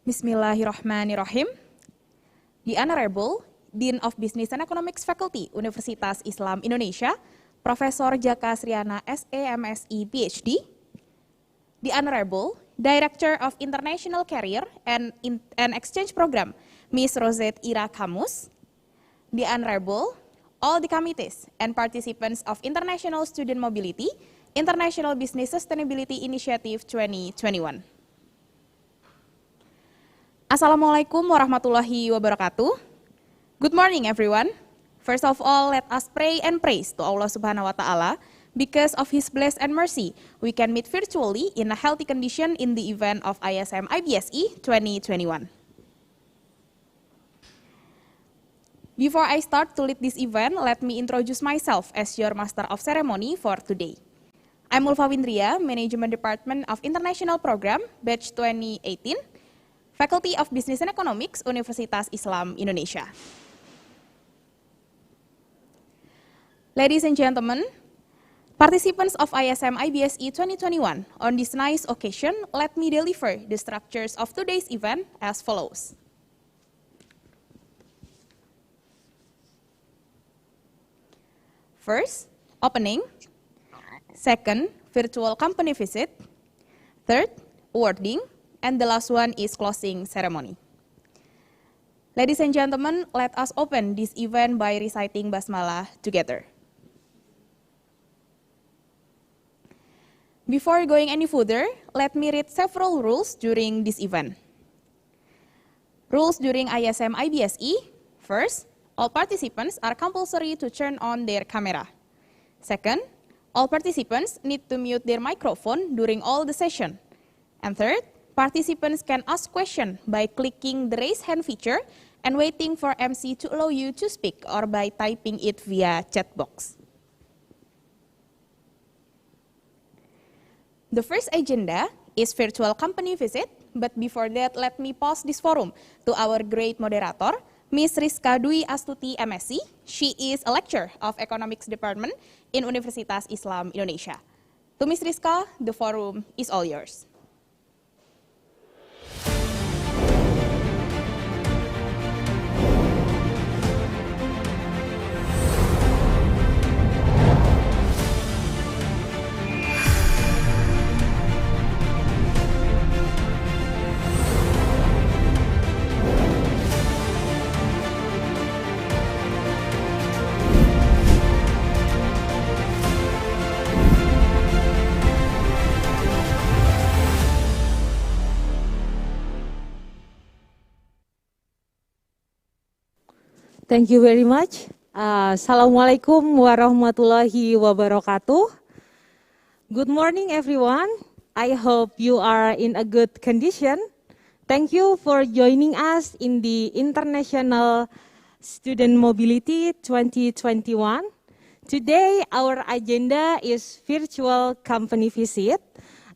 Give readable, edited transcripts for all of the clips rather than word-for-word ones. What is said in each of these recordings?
Bismillahirrahmanirrahim. The Honorable Dean of Business and Economics Faculty, Universitas Islam Indonesia, Profesor Jaka Sriana, SAMSI, PhD. The Honorable Director of International Career and Exchange Program, Ms. Rosette Ira Kamus. The Honorable all the committees and participants of International Student Mobility, International Business Sustainability Initiative 2021. Assalamualaikum warahmatullahi wabarakatuh. Good morning everyone. First of all, let us pray and praise to Allah Subhanahu wa Ta'ala. Because of His bless and mercy, we can meet virtually in a healthy condition in the event of ISM IBSE 2021. Before I start to lead this event, let me introduce myself as your Master of Ceremony for today. I'm Ulfa Windria, Management Department of International Program, Batch 2018, Faculty of Business and Economics, Universitas Islam Indonesia. Ladies and gentlemen, participants of ISM IBSE 2021, on this nice occasion, let me deliver the structures of today's event as follows. First, opening. Second, virtual company visit. Third, awarding. And the last one is closing ceremony. Ladies and gentlemen, let us open this event by reciting Basmalah together. Before going any further, let me read several rules during this event. Rules during ISM IBSE. First, all participants are compulsory to turn on their camera. Second, all participants need to mute their microphone during all the session. And third, participants can ask questions by clicking the raise hand feature and waiting for MC to allow you to speak or by typing it via chat box. The first agenda is virtual company visit, but before that, let me pause this forum to our great moderator, Ms. Rizka Dwi Astuti, MSc. She is a lecturer of Economics Department in Universitas Islam Indonesia. To Ms. Rizka, the forum is all yours. Thank you very much. Assalamualaikum warahmatullahi wabarakatuh. Good morning, everyone. I hope you are in a good condition. Thank you for joining us in the International Student Mobility 2021. Today, our agenda is virtual company visit.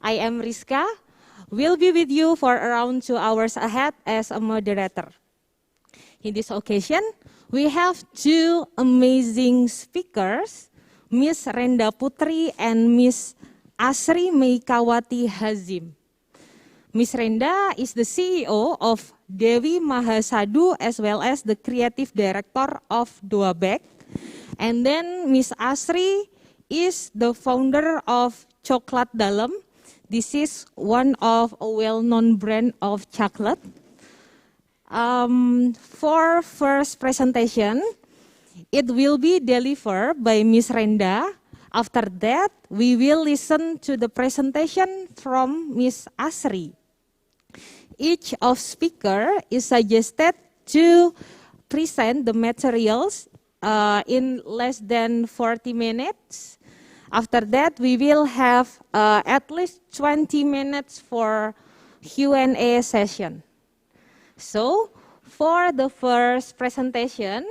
I am Rizka. We'll be with you for around 2 hours ahead as a moderator. In this occasion, we have two amazing speakers, Miss Renda Putri and Miss Asri Meikawati Hazim. Miss Renda is the CEO of Dewi Mahasadu as well as the Creative Director of Dowa. And then Miss Asri is the founder of Cokelat nDalem. This is one of a well-known brand of chocolate. For first presentation, it will be delivered by Miss Renda. After that, we will listen to the presentation from Miss Asri. Each of speaker is suggested to present the materials in less than 40 minutes. After that, we will have at least 20 minutes for Q&A session. So, for the first presentation,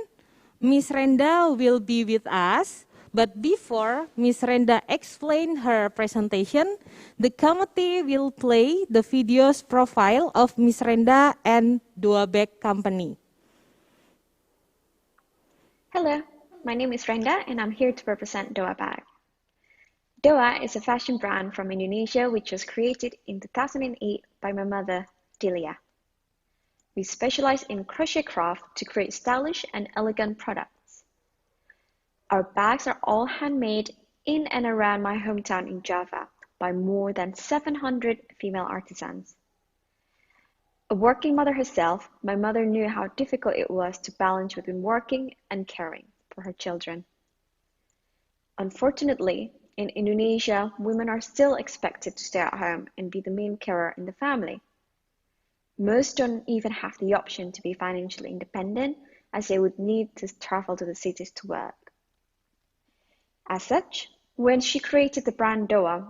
Ms. Renda will be with us. But before Ms. Renda explain her presentation, the committee will play the video's profile of Ms. Renda and Dowa Company. Hello, my name is Renda and I'm here to represent Dowa. Dowa is a fashion brand from Indonesia which was created in 2008 by my mother, Delia. We specialize in crochet craft to create stylish and elegant products. Our bags are all handmade in and around my hometown in Java by more than 700 female artisans. A working mother herself, my mother knew how difficult it was to balance between working and caring for her children. Unfortunately, in Indonesia, women are still expected to stay at home and be the main carer in the family. Most don't even have the option to be financially independent, as they would need to travel to the cities to work. As such, when she created the brand Dowa,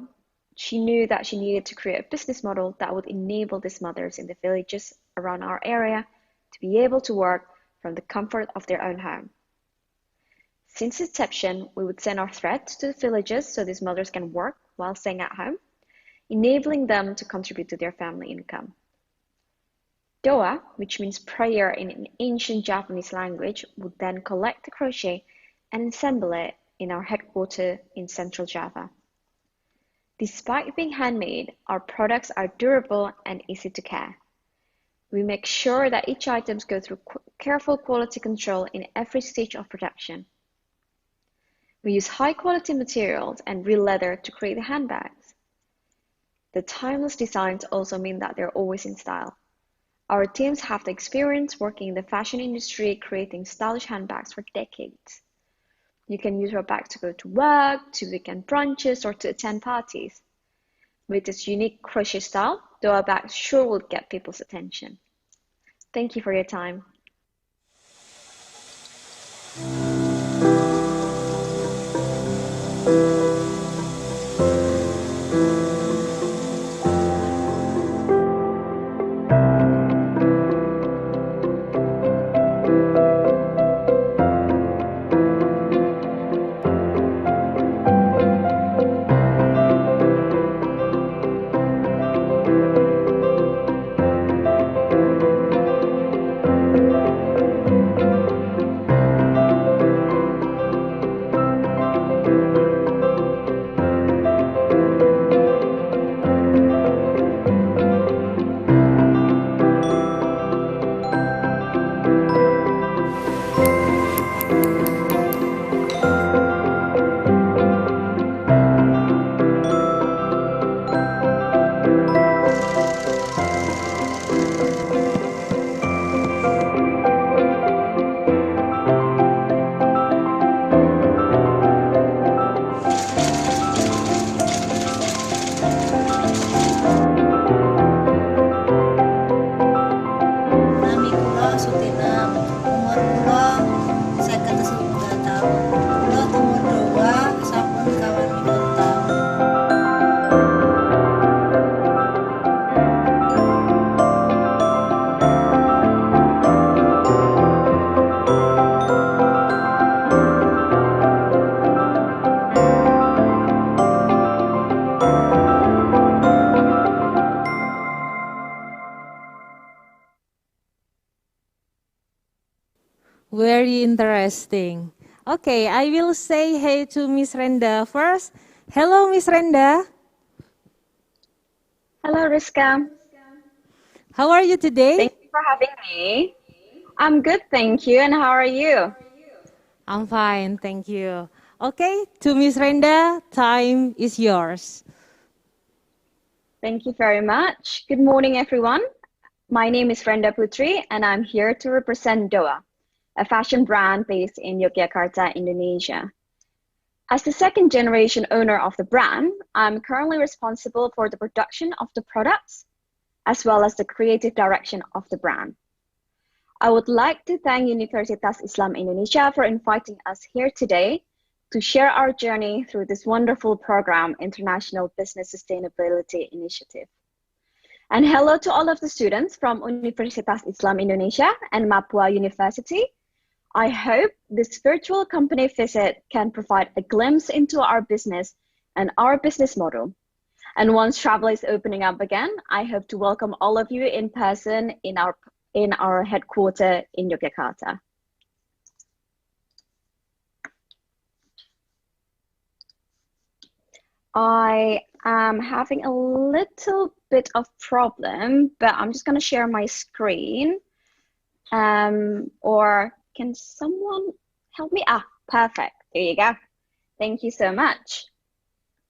she knew that she needed to create a business model that would enable these mothers in the villages around our area to be able to work from the comfort of their own home. Since inception, we would send our threads to the villages so these mothers can work while staying at home, enabling them to contribute to their family income. Doa, which means prayer in an ancient Japanese language, would then collect the crochet and assemble it in our headquarters in Central Java. Despite being handmade, our products are durable and easy to care. We make sure that each item goes through careful quality control in every stage of production. We use high-quality materials and real leather to create the handbags. The timeless designs also mean that they're always in style. Our teams have the experience working in the fashion industry, creating stylish handbags for decades. You can use your bag to go to work, to weekend brunches, or to attend parties. With its unique crochet style, Doa bags sure will get people's attention. Thank you for your time. Nami kula Sutinam, umur kula 53 tahun. Kula tumur Dowa sampun kawan 5 tahun. Very interesting. Okay, I will say hey to Miss Renda first. Hello, Miss Renda. Hello, Riska. How are you today? Thank you for having me. I'm good, thank you. And how are you? I'm fine, thank you. Okay, to Miss Renda, time is yours. Thank you very much. Good morning, everyone. My name is Renda Putri, and I'm here to represent Dowa, a fashion brand based in Yogyakarta, Indonesia. As the second generation owner of the brand, I'm currently responsible for the production of the products, as well as the creative direction of the brand. I would like to thank Universitas Islam Indonesia for inviting us here today to share our journey through this wonderful program, International Business Sustainability Initiative. And hello to all of the students from Universitas Islam Indonesia and Mapua University. I hope this virtual company visit can provide a glimpse into our business and our business model. And once travel is opening up again, I hope to welcome all of you in person in our headquarters in Yogyakarta. I am having a little bit of problem, but I'm just going to share my screen. Or can someone help me? Ah, perfect. There you go. Thank you so much.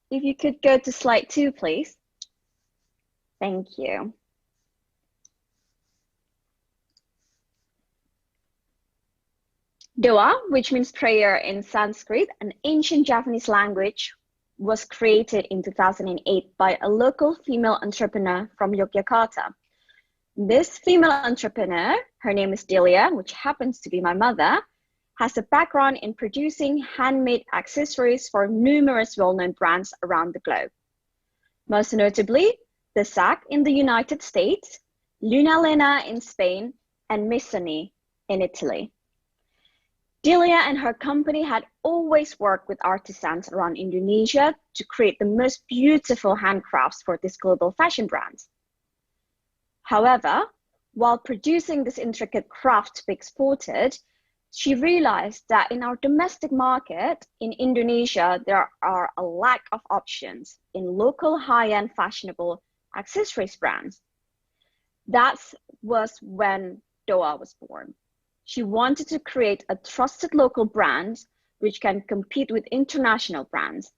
If you could go to slide 2, please. Thank you. Dowa, which means prayer in Sanskrit, an ancient Japanese language, was created in 2008 by a local female entrepreneur from Yogyakarta. This female entrepreneur, her name is Delia, which happens to be my mother, has a background in producing handmade accessories for numerous well-known brands around the globe. Most notably, the Sac in the United States, Luna Lena in Spain, and Missoni in Italy. Delia and her company had always worked with artisans around Indonesia to create the most beautiful handcrafts for this global fashion brand. However, while producing this intricate craft to be exported, she realized that in our domestic market in Indonesia, there are a lack of options in local high-end fashionable accessories brands. That was when Dowa was born. She wanted to create a trusted local brand which can compete with international brands,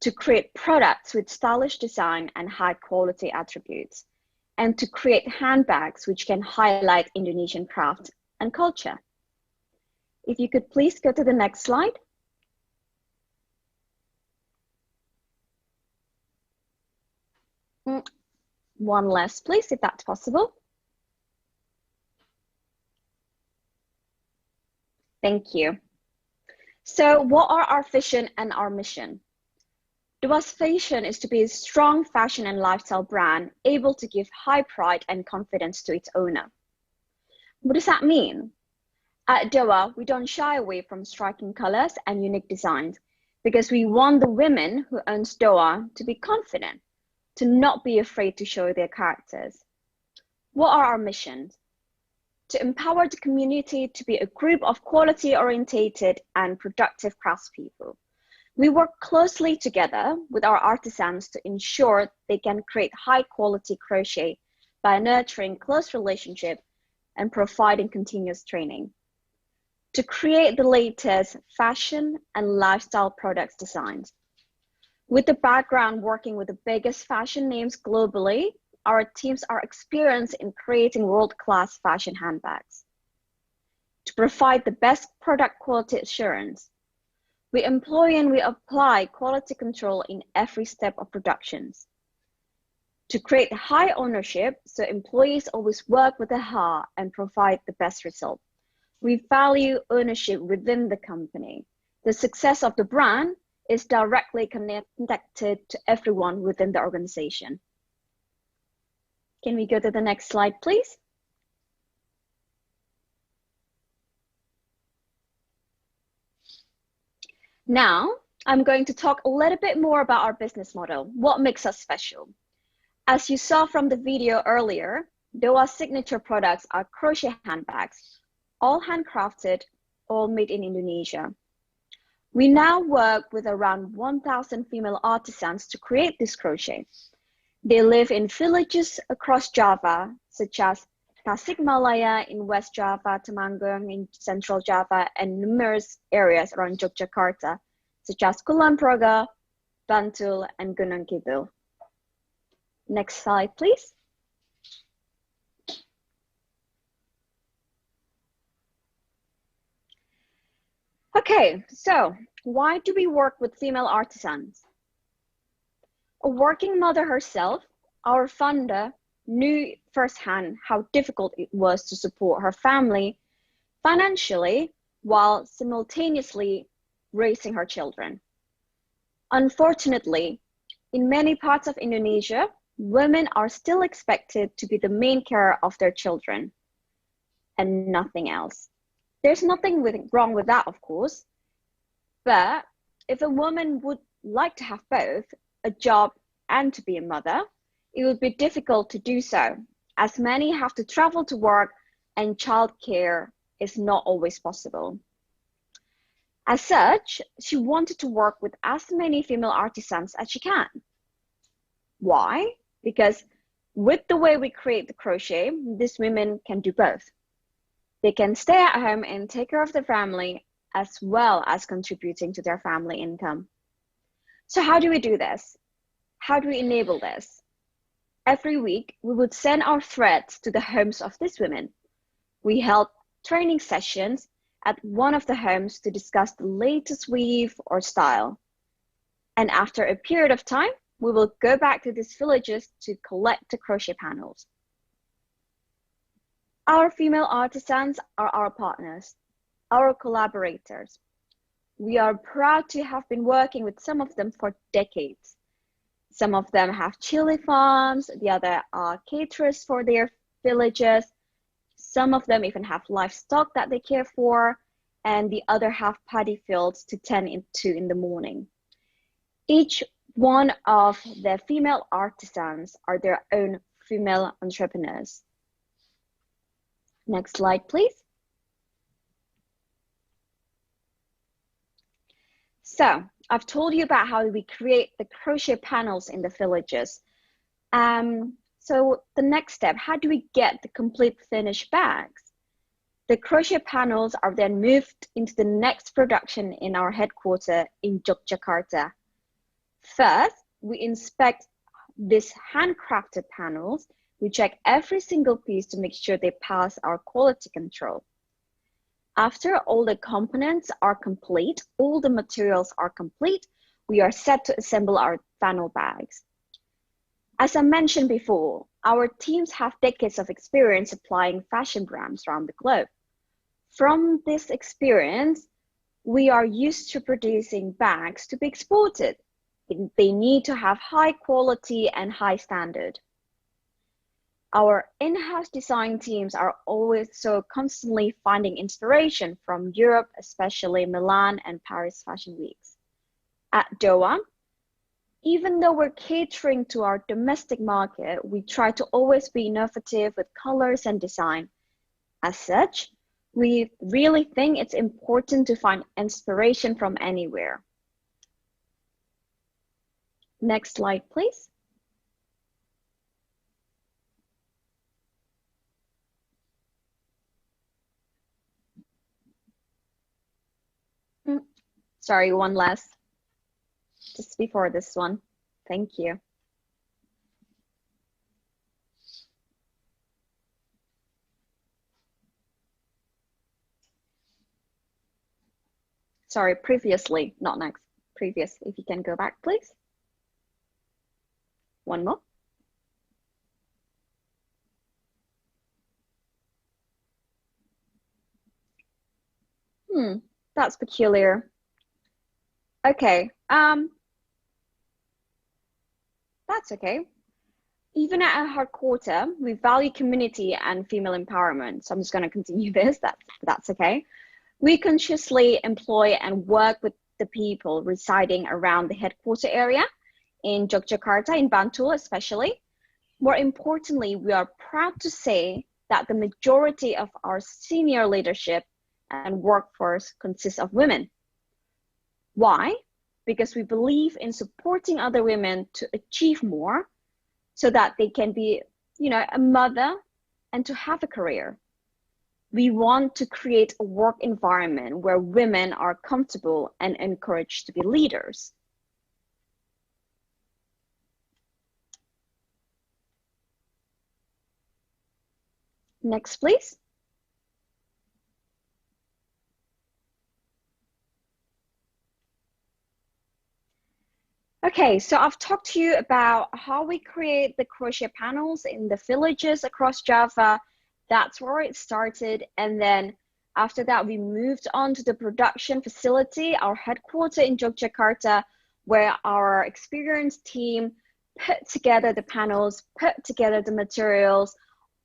to create products with stylish design and high quality attributes, and to create handbags which can highlight Indonesian craft and culture. If you could please go to the next slide. One less, please, if that's possible. Thank you. So what are our vision and our mission? Dowa's vision is to be a strong fashion and lifestyle brand able to give high pride and confidence to its owner. What does that mean? At Dowa, we don't shy away from striking colors and unique designs because we want the women who own Dowa to be confident, to not be afraid to show their characters. What are our missions? To empower the community to be a group of quality-orientated and productive craftspeople. We work closely together with our artisans to ensure they can create high-quality crochet by nurturing close relationships and providing continuous training. To create the latest fashion and lifestyle products designs. With the background working with the biggest fashion names globally, our teams are experienced in creating world-class fashion handbags. To provide the best product quality assurance, we employ and we apply quality control in every step of productions. To create high ownership, so employees always work with a heart and provide the best result. We value ownership within the company. The success of the brand is directly connected to everyone within the organization. Can we go to the next slide, please? Now, I'm going to talk a little bit more about our business model, what makes us special. As you saw from the video earlier, Dowa's signature products are crochet handbags, all handcrafted, all made in Indonesia. We now work with around 1,000 female artisans to create this crochet. They live in villages across Java, such as Tasikmalaya in West Java, Temanggung in Central Java, and numerous areas around Yogyakarta, such as Kulon Progo, Bantul, and Gunung Kidul. Next slide, please. Okay, so why do we work with female artisans? A working mother herself, our founder knew firsthand how difficult it was to support her family financially while simultaneously raising her children. Unfortunately, in many parts of Indonesia, women are still expected to be the main carer of their children and nothing else. There's nothing wrong with that, of course, but if a woman would like to have both, a job and to be a mother, it would be difficult to do so, as many have to travel to work and childcare is not always possible. As such, she wanted to work with as many female artisans as she can. Why? Because with the way we create the crochet, these women can do both. They can stay at home and take care of their family as well as contributing to their family income. So how do we do this? How do we enable this? Every week, we would send our threads to the homes of these women. We held training sessions at one of the homes to discuss the latest weave or style. And after a period of time, we will go back to these villages to collect the crochet panels. Our female artisans are our partners, our collaborators. We are proud to have been working with some of them for decades. Some of them have chili farms, the other are caterers for their villages. Some of them even have livestock that they care for, and the other have paddy fields to tend into in the morning. Each one of the female artisans are their own female entrepreneurs. Next slide, please. So I've told you about how we create the crochet panels in the villages. So the next step, how do we get the complete finished bags? The crochet panels are then moved into the next production in our headquarters in Yogyakarta. First, we inspect these handcrafted panels. We check every single piece to make sure they pass our quality control. After all the components are complete, all the materials are complete, we are set to assemble our final bags. As I mentioned before, our teams have decades of experience applying fashion brands around the globe. From this experience, we are used to producing bags to be exported. They need to have high quality and high standard. Our in-house design teams are always so constantly finding inspiration from Europe, especially Milan and Paris Fashion Weeks. At Dowa, even though we're catering to our domestic market, we try to always be innovative with colors and design. As such, we really think it's important to find inspiration from anywhere. Next slide, please. Sorry, one last, just before this one. Thank you. Sorry, previously, not next, previous. If you can go back, please. One more. That's peculiar. Okay, that's okay. Even at our headquarters, we value community and female empowerment. So I'm just going to continue this. That's okay. We consciously employ and work with the people residing around the headquarter area in Yogyakarta, in Bantul especially. More importantly, we are proud to say that the majority of our senior leadership and workforce consists of women. Why? Because we believe in supporting other women to achieve more so that they can be, a mother and to have a career. We want to create a work environment where women are comfortable and encouraged to be leaders. Next, please. Okay, so I've talked to you about how we create the crochet panels in the villages across Java. That's where it started. And then after that, we moved on to the production facility, our headquarters in Yogyakarta, where our experienced team put together the panels, put together the materials,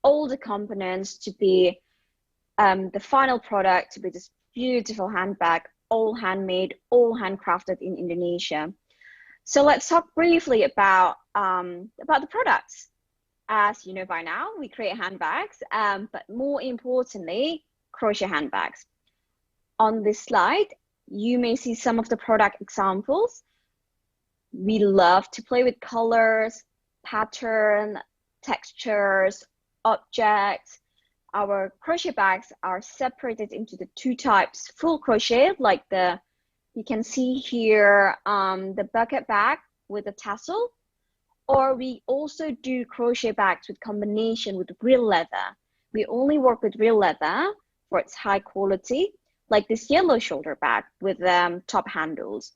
all the components to be the final product, to be this beautiful handbag, all handmade, all handcrafted in Indonesia. So let's talk briefly about the products. As you know by now, we create handbags, but more importantly, crochet handbags. On this slide, you may see some of the product examples. We love to play with colors, pattern, textures, objects. our crochet bags are separated into the two types: full crochet, like you can see here, the bucket bag with a tassel, or we also do crochet bags with combination with real leather. We only work with real leather for its high quality, like this yellow shoulder bag with top handles.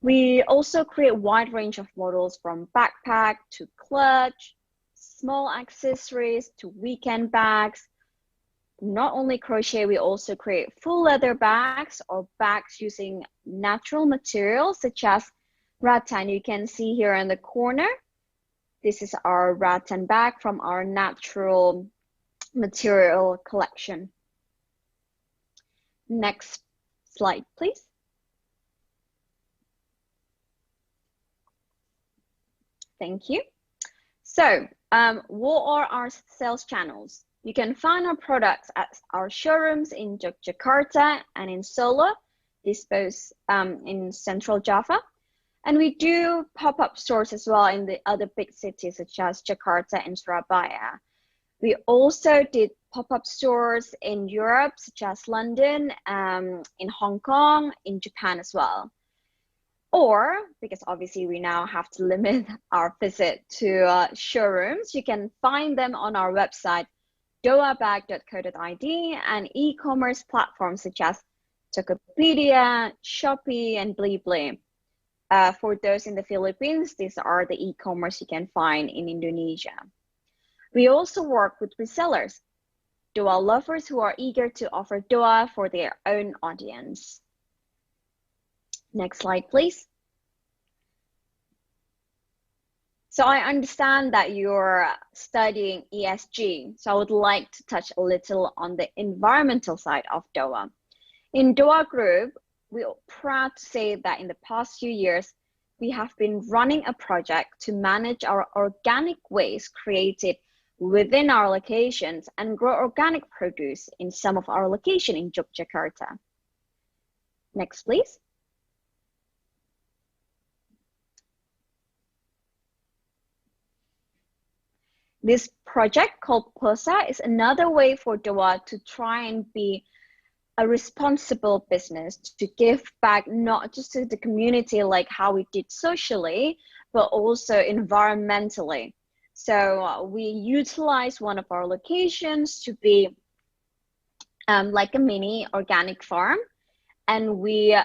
We also create a wide range of models, from backpack to clutch, small accessories to weekend bags. Not only crochet, we also create full leather bags or bags using natural materials such as rattan. You can see here in the corner, this is our rattan bag from our natural material collection. Next slide, please. Thank you. So, what are our sales channels? You can find our products at our showrooms in Yogyakarta and in Solo, this both in Central Java. And we do pop-up stores as well in the other big cities such as Jakarta and Surabaya. We also did pop-up stores in Europe, such as London, in Hong Kong, in Japan as well. Or, because obviously we now have to limit our visit to showrooms, you can find them on our website, dowabag.co.id, and e-commerce platforms such as Tokopedia, Shopee, and Blibli. For those in the Philippines, these are the e-commerce you can find in Indonesia. We also work with resellers, Dowa lovers who are eager to offer Dowa for their own audience. Next slide, please. So I understand that you're studying ESG, so I would like to touch a little on the environmental side of Dowa. In Dowa Group, we are proud to say that in the past few years, we have been running a project to manage our organic waste created within our locations and grow organic produce in some of our locations in Yogyakarta. Next, please. This project called POSA is another way for Dowa to try and be a responsible business, to give back not just to the community like how we did socially, but also environmentally. So we utilize one of our locations to be like a mini organic farm, and we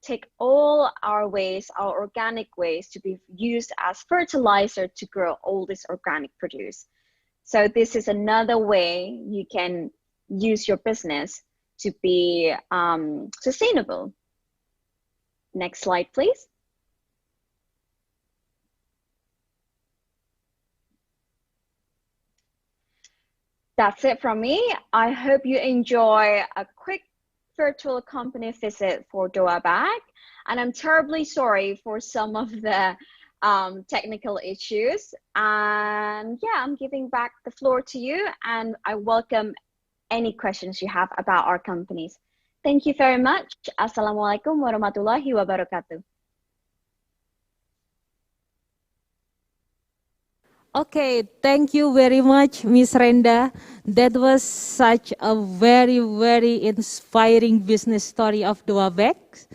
take all our waste, our organic waste, to be used as fertilizer to grow all this organic produce. So this is another way you can use your business to be sustainable. Next slide, please. That's it from me. I hope you enjoy a quick virtual company visit for Dowa Bag, and I'm terribly sorry for some of the technical issues. And yeah, I'm giving back the floor to you, and I welcome any questions you have about our companies. Thank you very much. Assalamualaikum warahmatullahi wabarakatuh. Okay, thank you very much, Miss Renda. That was such a very, very inspiring business story of Dowa Bags.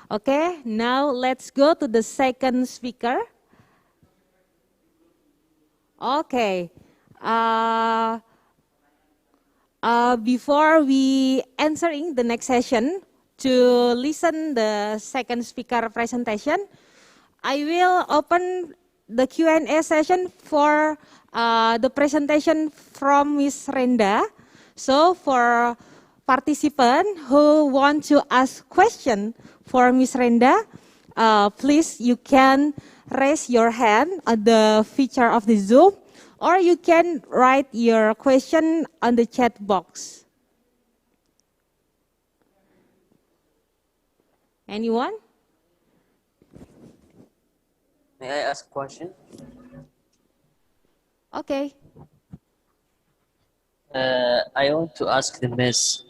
Okay, now let's go to the second speaker. Okay, before we answering the next session, to listen the second speaker presentation, I will open the Q&A session for the presentation from Ms. Renda. So for participants who want to ask question for Ms. Renda, please you can raise your hand on the feature of the Zoom, or you can write your question on the chat box. Anyone? May I ask a question? Okay. I want to ask the Miss,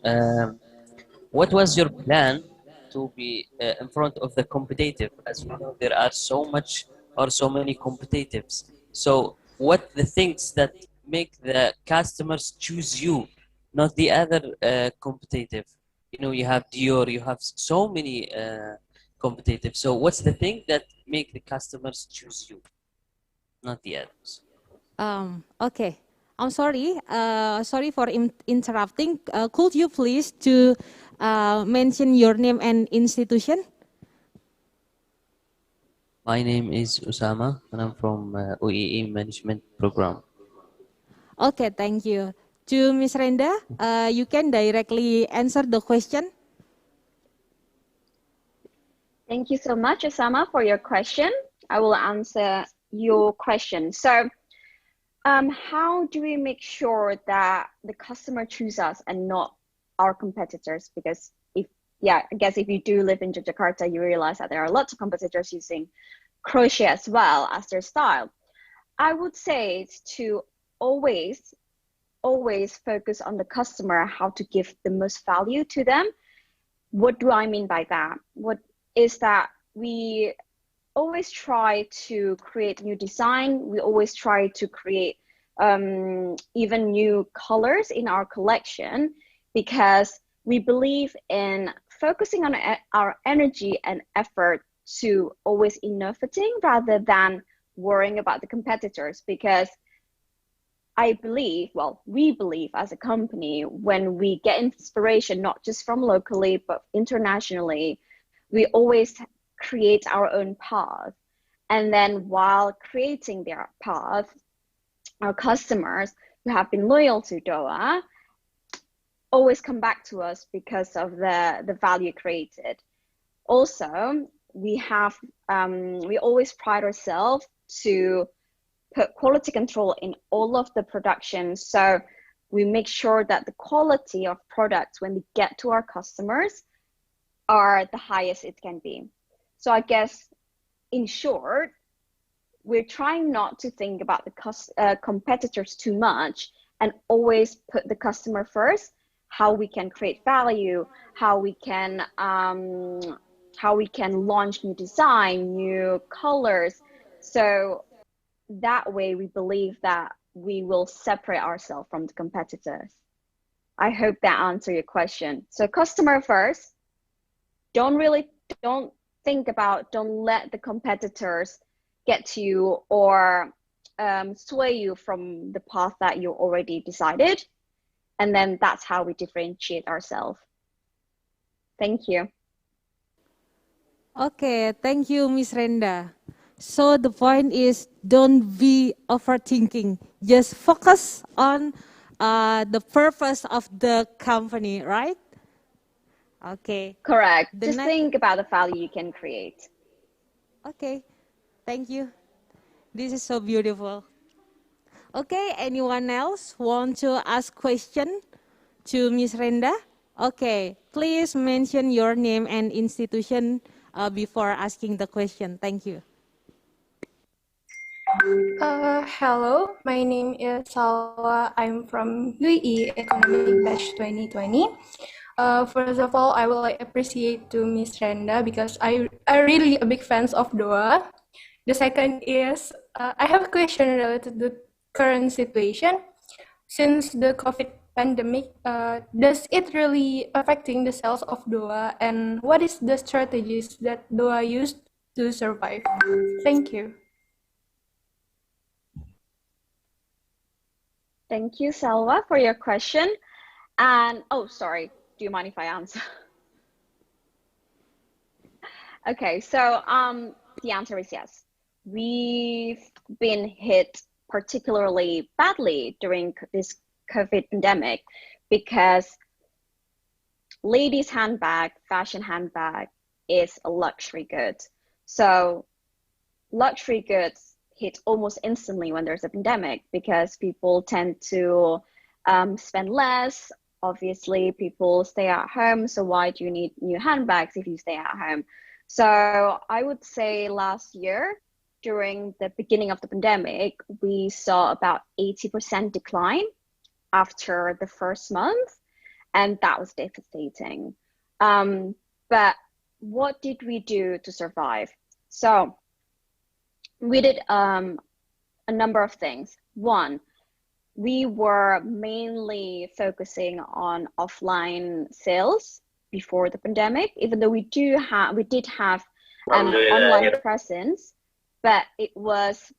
what was your plan to be in front of the competitive? As we know, there are so many competitives. So what the things that make the customers choose you, not the other competitive? You know, you have Dior, you have so many competitive. So what's the thing that make the customers choose you, not the others? Okay, I'm sorry. Sorry for interrupting. Could you please to mention your name and institution? My name is Usama, and I'm from OEE Management Program. Okay, thank you. To Miss Renda, you can directly answer the question. Thank you so much, Osama, for your question. I will answer your question. So, how do we make sure that the customer choose us and not our competitors? Because I guess if you do live in Jakarta, you realize that there are lots of competitors using crochet as well as their style. I would say it's to always focus on the customer, how to give the most value to them. What do I mean by that? What is that we always try to create new design. We always try to create even new colors in our collection, because we believe in focusing on our energy and effort to always innovating rather than worrying about the competitors. Because I believe, well, we believe as a company, when we get inspiration, not just from locally, but internationally, we always create our own path. And then while creating their path, our customers who have been loyal to Dowa always come back to us because of the value created. Also, we always pride ourselves to put quality control in all of the production. So we make sure that the quality of products when they get to our customers are the highest it can be. So I guess, in short, we're trying not to think about the competitors too much and always put the customer first, how we can create value, how we can launch new design, new colors. So that way we believe that we will separate ourselves from the competitors. I hope that answered your question. So customer first, don't let the competitors get to you or sway you from the path that you already decided. And then that's how we differentiate ourselves. Thank you. Okay, thank you, Miss Renda. So the point is, don't be overthinking. Just focus on the purpose of the company, right? Okay. Correct. Just think about the value you can create. Okay, thank you. This is so beautiful. Okay, anyone else want to ask question to Miss Renda? Okay, please mention your name and institution before asking the question. Thank you. Hello, my name is Salwa. I'm from UE Economic Batch 2020. First of all, I would appreciate to Miss Renda because I really a big fans of Doa. The second is I have a question related to the current situation. Since the COVID pandemic, does it really affecting the sales of Doa, and what is the strategies that Doa used to survive? Thank you. Thank you, Salwa, for your question. And sorry, do you mind if I answer? Okay, so the answer is yes. We've been hit particularly badly during this COVID pandemic because ladies' handbag, fashion handbag is a luxury good. So luxury goods hit almost instantly when there's a pandemic because people tend to spend less. Obviously, people stay at home. So why do you need new handbags if you stay at home? So I would say last year, during the beginning of the pandemic, we saw about 80% decline after the first month, and that was devastating. But what did we do to survive? So we did a number of things. One, we were mainly focusing on offline sales before the pandemic, even though we did have online presence, but it was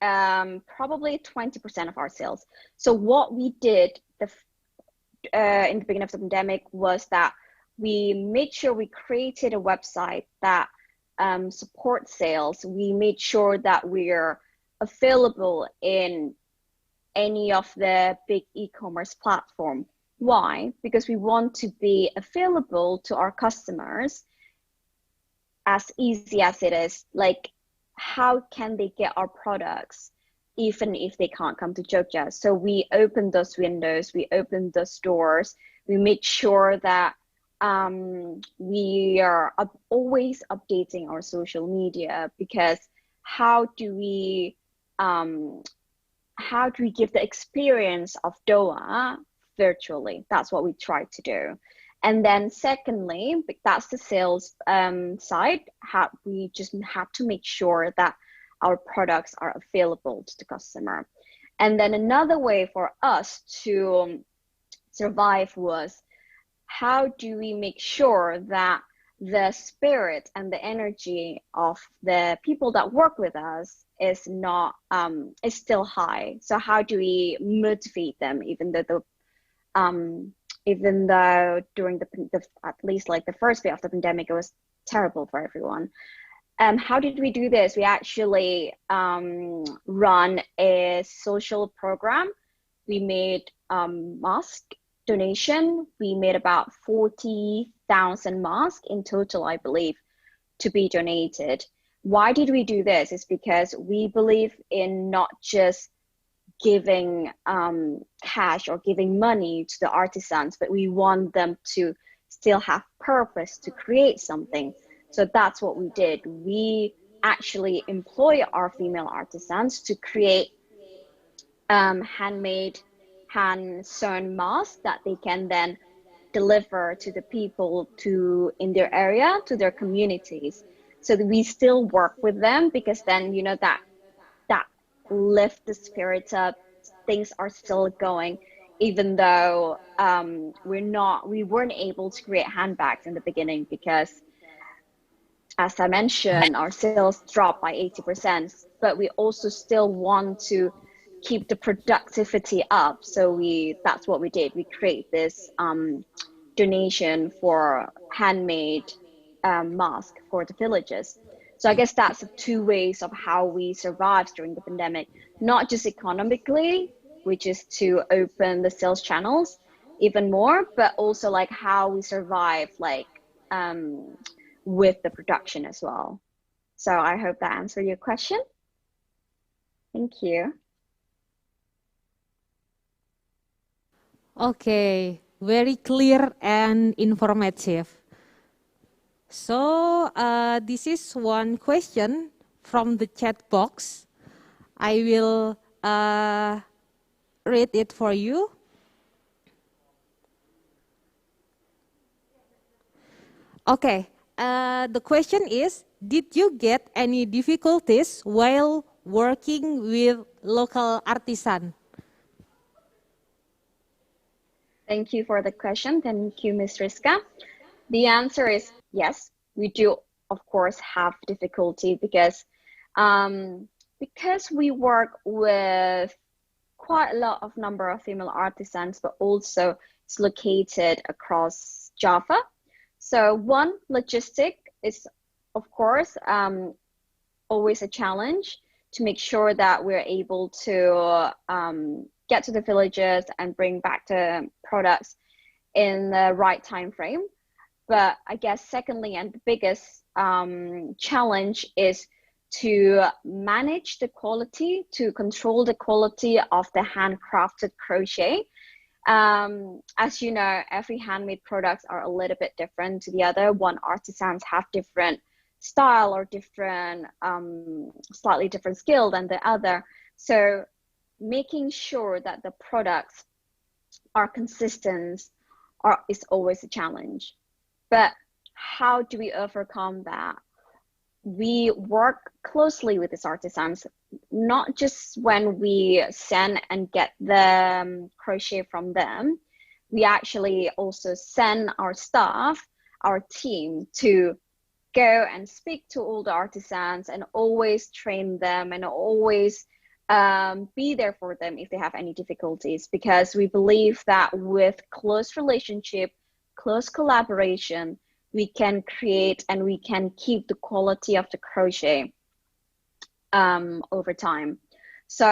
probably 20% of our sales. So what we did in the beginning of the pandemic was that we made sure we created a website that supports sales. We made sure that we're available in any of the big e-commerce platform. Why? Because we want to be available to our customers as easy as it is. Like, how can they get our products even if they can't come to Jogja? So we opened those windows, we opened those doors, we made sure that we are always updating our social media, because how do we give the experience of Dowa virtually? That's what we try to do. And then secondly, that's the sales side. We just have to make sure that our products are available to the customer. And then another way for us to survive was, how do we make sure that the spirit and the energy of the people that work with us is not is still high? So how do we motivate them, even though during the at least like the first bit of the pandemic, it was terrible for everyone. How did we do this? We actually run a social program. We made mask donation. We made about 40,000 masks in total, I believe, to be donated. Why did we do this? It's because we believe in not just giving cash or giving money to the artisans, but we want them to still have purpose to create something. So that's what we did. We actually employ our female artisans to create handmade, hand-sewn masks that they can then deliver to the people in their area, to their communities. So we still work with them, because then, you know, that lift the spirits up. Things are still going, even though we weren't able to create handbags in the beginning, because as I mentioned, our sales dropped by 80%, but we also still want to keep the productivity up. So that's what we did. We create this donation for handmade mask for the villages. So I guess that's the two ways of how we survived during the pandemic, not just economically, which is to open the sales channels even more, but also like how we survive, like with the production as well. So I hope that answered your question. Thank you. Okay, very clear and informative. So this is one question from the chat box. I will read it for you. Okay, the question is, did you get any difficulties while working with local artisan? Thank you for the question. Thank you, Ms. Riska. The answer is yes, we do, of course, have difficulty, because we work with quite a lot of number of female artisans, but also it's located across Java. So one, logistic is, of course, always a challenge to make sure that we're able to get to the villages and bring back the products in the right time frame. But I guess secondly, and the biggest challenge is to manage the quality, to control the quality of the handcrafted crochet. As you know, every handmade products are a little bit different to the other. One artisans have different style or different, slightly different skill than the other. So making sure that the products are consistent is always a challenge. But how do we overcome that? we work closely with these artisans, not just when we send and get the crochet from them. We actually also send our staff, our team, to go and speak to all the artisans and always train them and always be there for them if they have any difficulties, because we believe that with close relationship, close collaboration, we can create and we can keep the quality of the crochet over time. So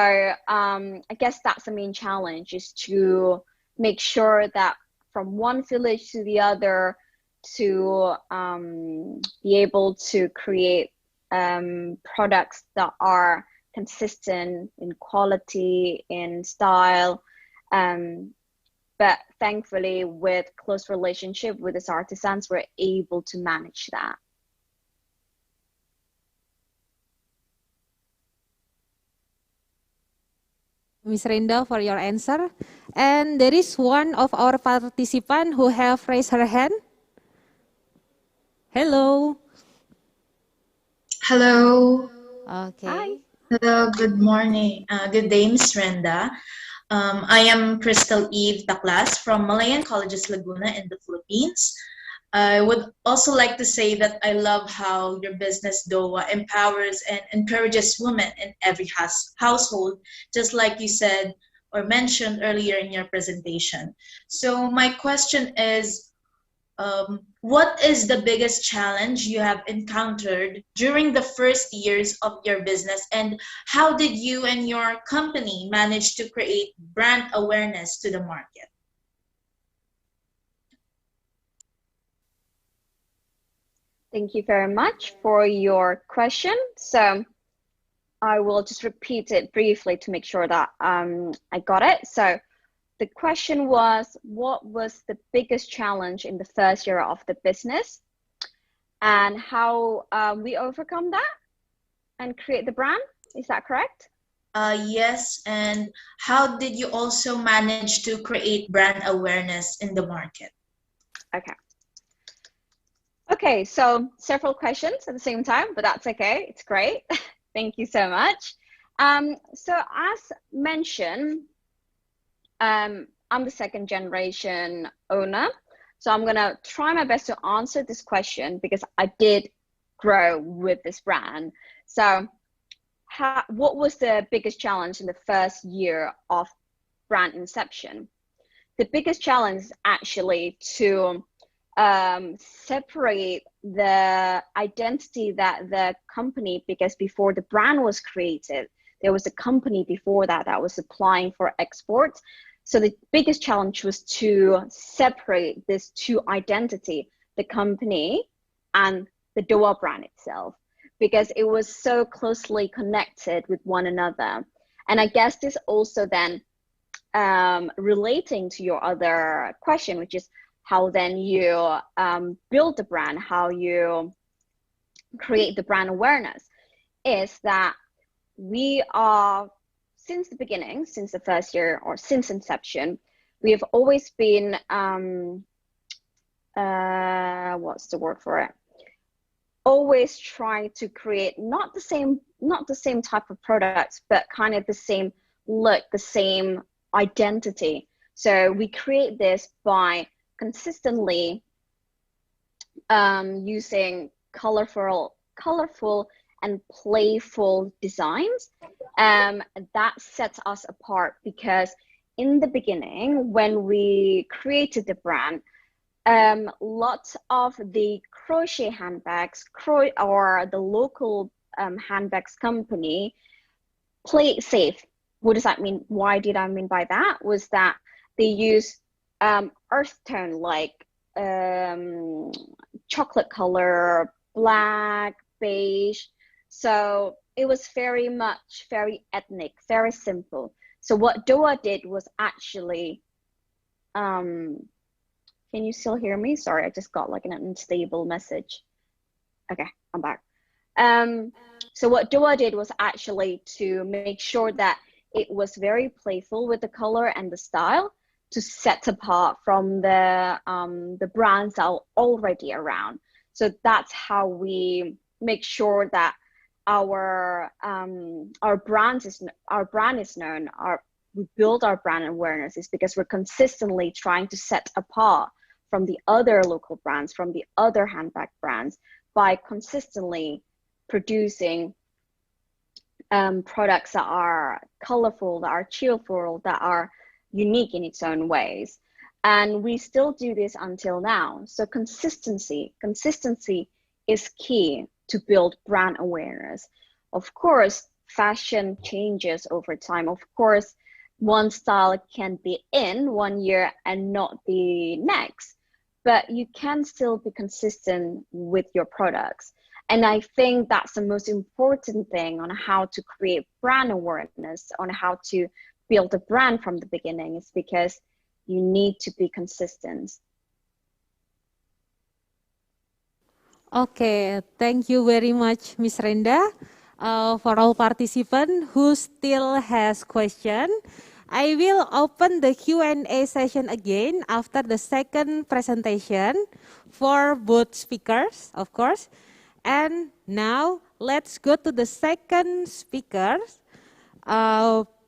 I guess that's the main challenge, is to make sure that from one village to the other, to be able to create products that are consistent in quality, in style. But thankfully, with close relationship with these artisans, we're able to manage that. Ms. Renda, for your answer. And there is one of our participants who have raised her hand. Hello. Hello. Okay. Hi. Hello, good morning. Good day, Ms. Renda. I am Crystal Eve Taklas from Malayan Colleges Laguna in the Philippines. I would also like to say that I love how your business, Dowa, empowers and encourages women in every household, just like you said or mentioned earlier in your presentation. So my question is, what is the biggest challenge you have encountered during the first years of your business, and how did you and your company manage to create brand awareness to the market? Thank you very much for your question. So I will just repeat it briefly to make sure that I got it. So the question was, what was the biggest challenge in the first year of the business, and how we overcome that and create the brand? Is that correct? Yes, and how did you also manage to create brand awareness in the market? Okay. Okay, so several questions at the same time, but that's okay. It's great. Thank you so much. So as mentioned, I'm the second generation owner. So I'm gonna try my best to answer this question because I did grow with this brand. So what was the biggest challenge in the first year of brand inception? The biggest challenge is actually to separate the identity that the company, because before the brand was created, there was a company before that that was applying for exports. So the biggest challenge was to separate this two identity, the company and the Dowa brand itself, because it was so closely connected with one another. And I guess this also then relating to your other question, which is how then you build the brand, how you create the brand awareness, is that we are, since the beginning, since the first year or since inception, we have always been, what's the word for it? Always trying to create not the same type of products, but kind of the same look, the same identity. So we create this by consistently using colorful and playful designs. That sets us apart, because in the beginning, when we created the brand, lots of the crochet handbags or the local handbags company play it safe. What does that mean? Why did I mean by that? Was that they use earth tone, like chocolate color, black, beige. So it was very ethnic, very simple. So what Dowa did was actually, can you still hear me? Sorry, I just got like an unstable message. Okay, I'm back. So what Dowa did was actually to make sure that it was very playful with the color and the style, to set apart from the brands that are already around. So that's how we make sure that our brand is known, we build our brand awareness is because we're consistently trying to set apart from the other local brands, from the other handbag brands, by consistently producing products that are colorful, that are cheerful, that are unique in its own ways. And we still do this until now. So consistency is key to build brand awareness. Of course, fashion changes over time. Of course, one style can be in 1 year and not the next, but you can still be consistent with your products. And I think that's the most important thing on how to create brand awareness, on how to build a brand from the beginning, is because you need to be consistent. Okay, thank you very much, Miss Renda. For all participants who still has question, I will open the Q&A session again after the second presentation for both speakers, of course. And now let's go to the second speaker,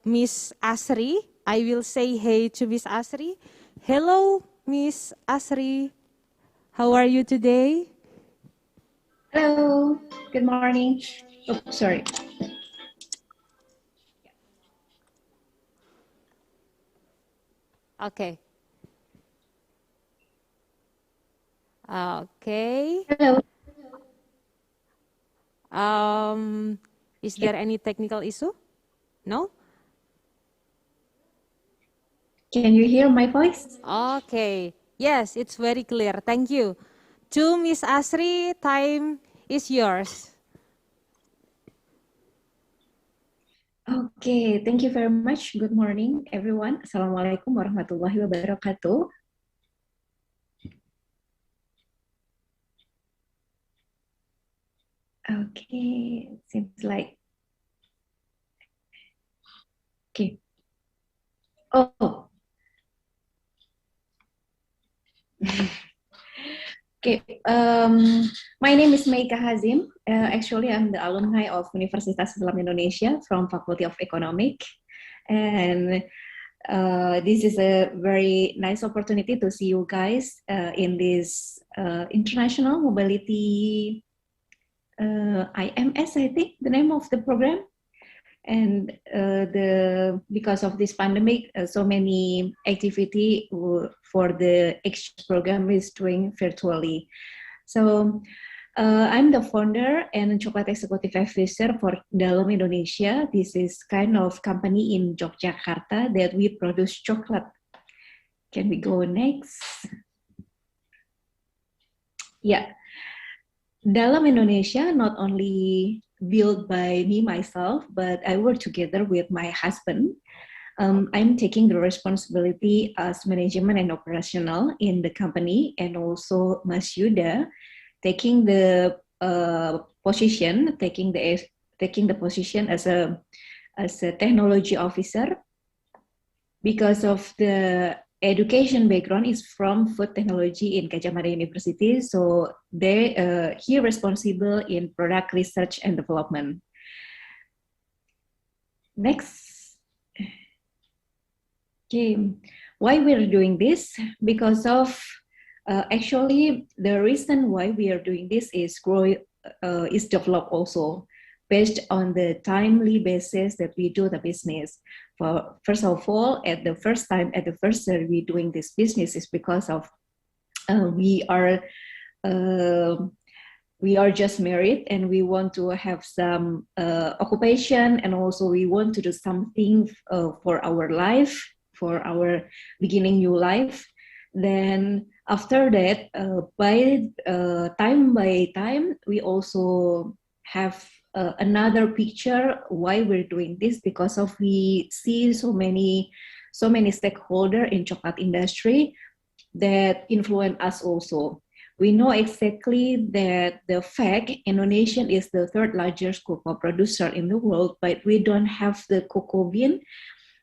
Miss Asri. I will say hey to Miss Asri. Hello, Miss Asri. How are you today? Hello, good morning. Oh, sorry. Okay. Okay. Hello. Is there any technical issue? No? Can you hear my voice? Okay. Yes, it's very clear. Thank you. To Miss Asri, time is yours. Okay, thank you very much. Good morning, everyone. Assalamualaikum warahmatullahi wabarakatuh. Okay, seems like. Okay. Oh. Okay, my name is Meika Hazim. Actually, I'm the alumni of Universitas Islam Indonesia from Faculty of Economic. And this is a very nice opportunity to see you guys in this International Mobility IMS, I think, the name of the program. And because of this pandemic, so many activity for the exchange program is doing virtually. So I'm the founder and Cokelat Executive Officer for nDalem Indonesia. This is kind of company in Yogyakarta that we produce chocolate. Can we go next? Yeah. nDalem Indonesia not only built by me myself, but I work together with my husband. I'm taking the responsibility as management and operational in the company, and also Mas Yuda taking the position, taking the position as a technology officer, because of the education background is from food technology in Gajah Mada University, so he responsible in product research and development. Next. Okay, why we're doing this? Because of actually the reason why we are doing this is developed also based on the timely basis that we do the business. First of all, at the first year we doing this business is because of we are just married and we want to have some occupation, and also we want to do something for our life, for our beginning new life. Then after that, by time, we also have another picture why we're doing this, because of we see so many stakeholders in chocolate industry that influence us also. We know exactly that the fact Indonesia is the third largest cocoa producer in the world, but we don't have the cocoa bean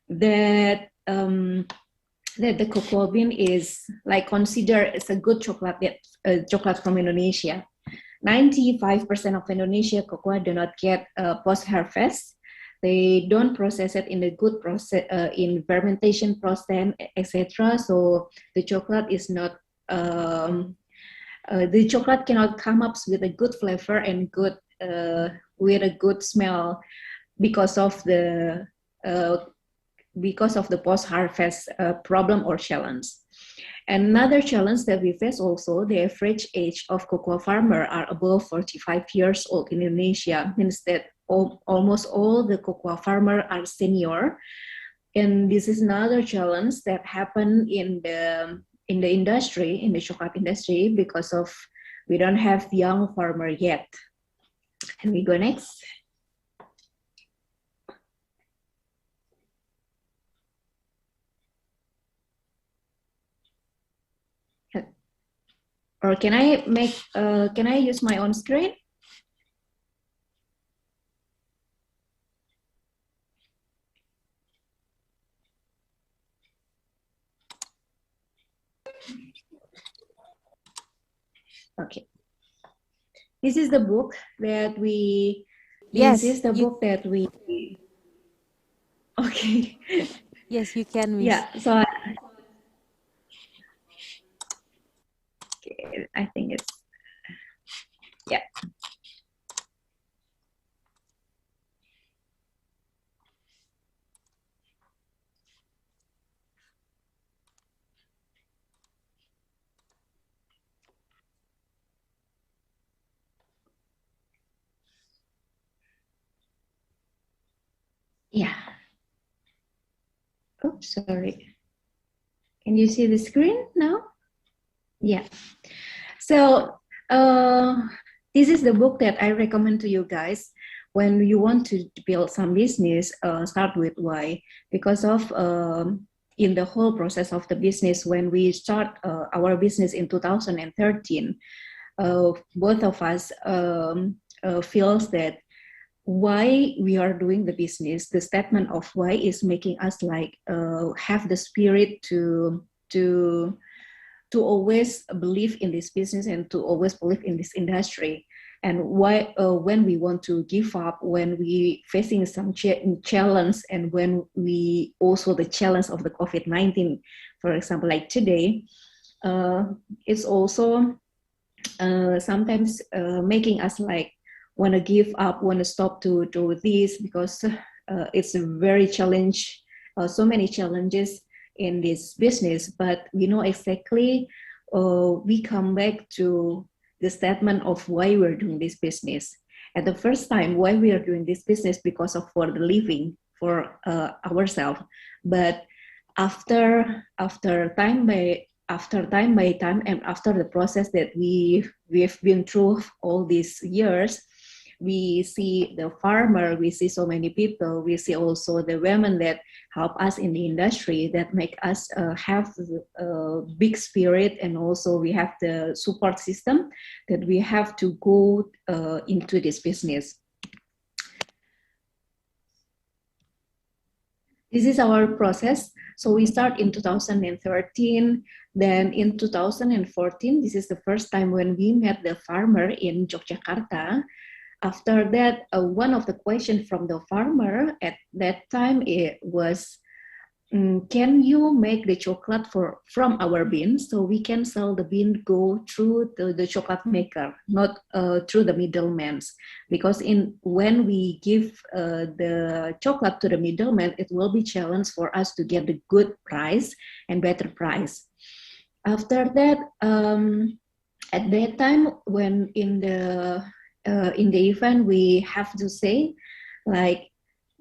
that the cocoa bean is like considered as a good chocolate, chocolate from Indonesia. 95% of Indonesia cocoa do not get post-harvest. They don't process it in a good process, in fermentation process, etc. So the chocolate is not, the chocolate cannot come up with a good flavor and good, with a good smell because of the post-harvest problem or challenge. Another challenge that we face also, the average age of cocoa farmer are above 45 years old in Indonesia, means that almost all the cocoa farmer are senior. And this is another challenge that happened in the industry, in the chocolate industry, because of we don't have young farmer yet. And we go next. Or can I use my own screen? Okay. This is the book that we, Yes, this is the book that we, okay. Yes, you can, Miss. Yeah, so okay, I think it's, yeah. Yeah. Oops, sorry. Can you see the screen now? Yeah. So this is the book that I recommend to you guys when you want to build some business. Start with why, because of in the whole process of the business, when we start our business in 2013, both of us feels that why we are doing the business, the statement of why is making us like have the spirit to always believe in this business and to always believe in this industry. And why when we want to give up, when we facing some challenge, and when we also the challenge of the COVID-19, for example, like today, it's also sometimes making us like want to give up, want to stop to do this, because it's a very challenge, so many challenges in this business. But we know exactly, we come back to the statement of why we're doing this business. At the first time, why we are doing this business, because of for the living, for ourselves. But after time by time, and after the process that we've been through all these years, we see the farmer, we see so many people, we see also the women that help us in the industry, that make us have a big spirit, and also we have the support system that we have to go into this business. This is our process. So we start in 2013, then in 2014, this is the first time when we met the farmer in Yogyakarta. After that, one of the questions from the farmer at that time, it was, can you make the chocolate from our beans, so we can sell the bean go through the chocolate maker, not through the middlemen? Because when we give the chocolate to the middleman, it will be challenge for us to get the good price and better price. After that, at that time, when in the event, we have to say, like,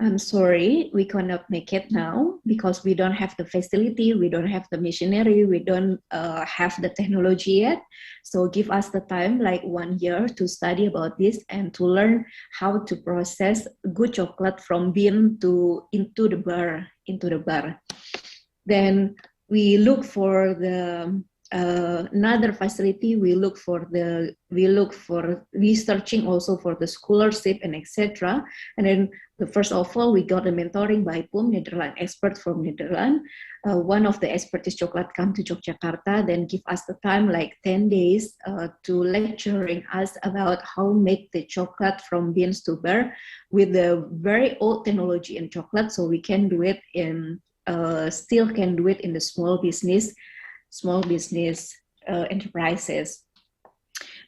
I'm sorry, we cannot make it now because we don't have the facility, we don't have the machinery, we don't have the technology yet. So give us the time, like 1 year, to study about this and to learn how to process good chocolate from bean into the bar. Then we look for the another facility, we searching also for the scholarship and etc. And then first of all, we got a mentoring by PUM, Netherlands expert from Netherlands. One of the expertise Cokelat come to Yogyakarta, then give us the time like 10 days to lecturing us about how make the chocolate from beans to bar with the very old technology in chocolate, so we can do it in still can do it in the small business enterprises,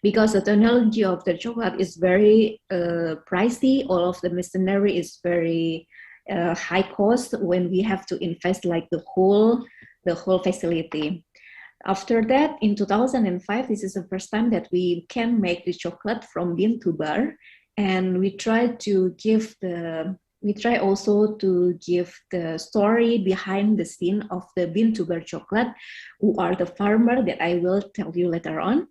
because the technology of the chocolate is very pricey. All of the machinery is very high cost when we have to invest like the whole facility. After that, in 2005, this is the first time that we can make the chocolate from bean to bar, and we try also to give the story behind the scene of the bean to bar chocolate, who are the farmer that I will tell you later on.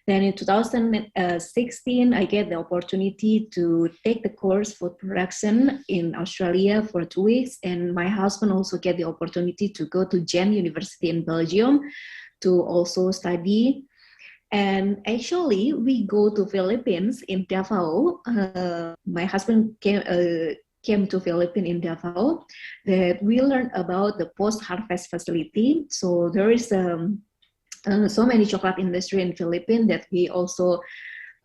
Then in 2016, I get the opportunity to take the course for production in Australia for 2 weeks, and my husband also get the opportunity to go to Ghent University in Belgium to also study. And actually, we go to Philippines in Davao. My husband came to Philippines in Davao, that we learned about the post-harvest facility. So there is so many chocolate industry in Philippines that we also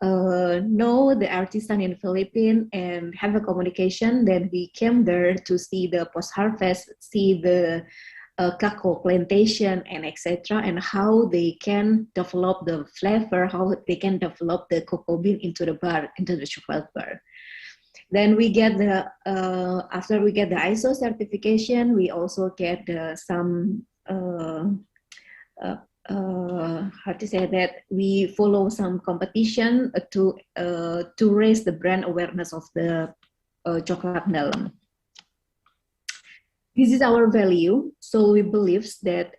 know the artisan in Philippines and have a communication. Then we came there to see the post-harvest, see the cacao plantation and etc., and how they can develop the flavor, how they can develop the cocoa bean into the chocolate bar. Then we get after we get the ISO certification, we also get some how to say that, we follow some competition to raise the brand awareness of the chocolate nDalem. This is our value. So we believe that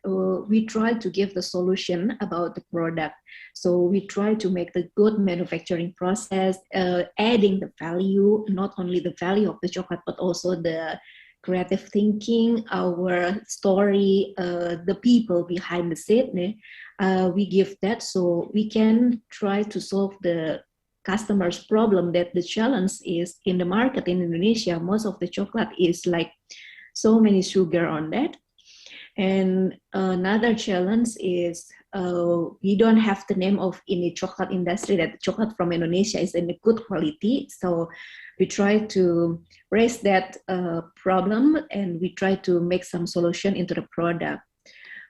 we try to give the solution about the product. So we try to make the good manufacturing process, adding the value, not only the value of the chocolate, but also the creative thinking, our story, the people behind the scene. We give that so we can try to solve the customer's problem, that the challenge is in the market in Indonesia, most of the chocolate is like so many sugar on that. And another challenge is we don't have the name of in the chocolate industry that the chocolate from Indonesia is in a good quality. So we try to raise that problem, and we try to make some solution into the product.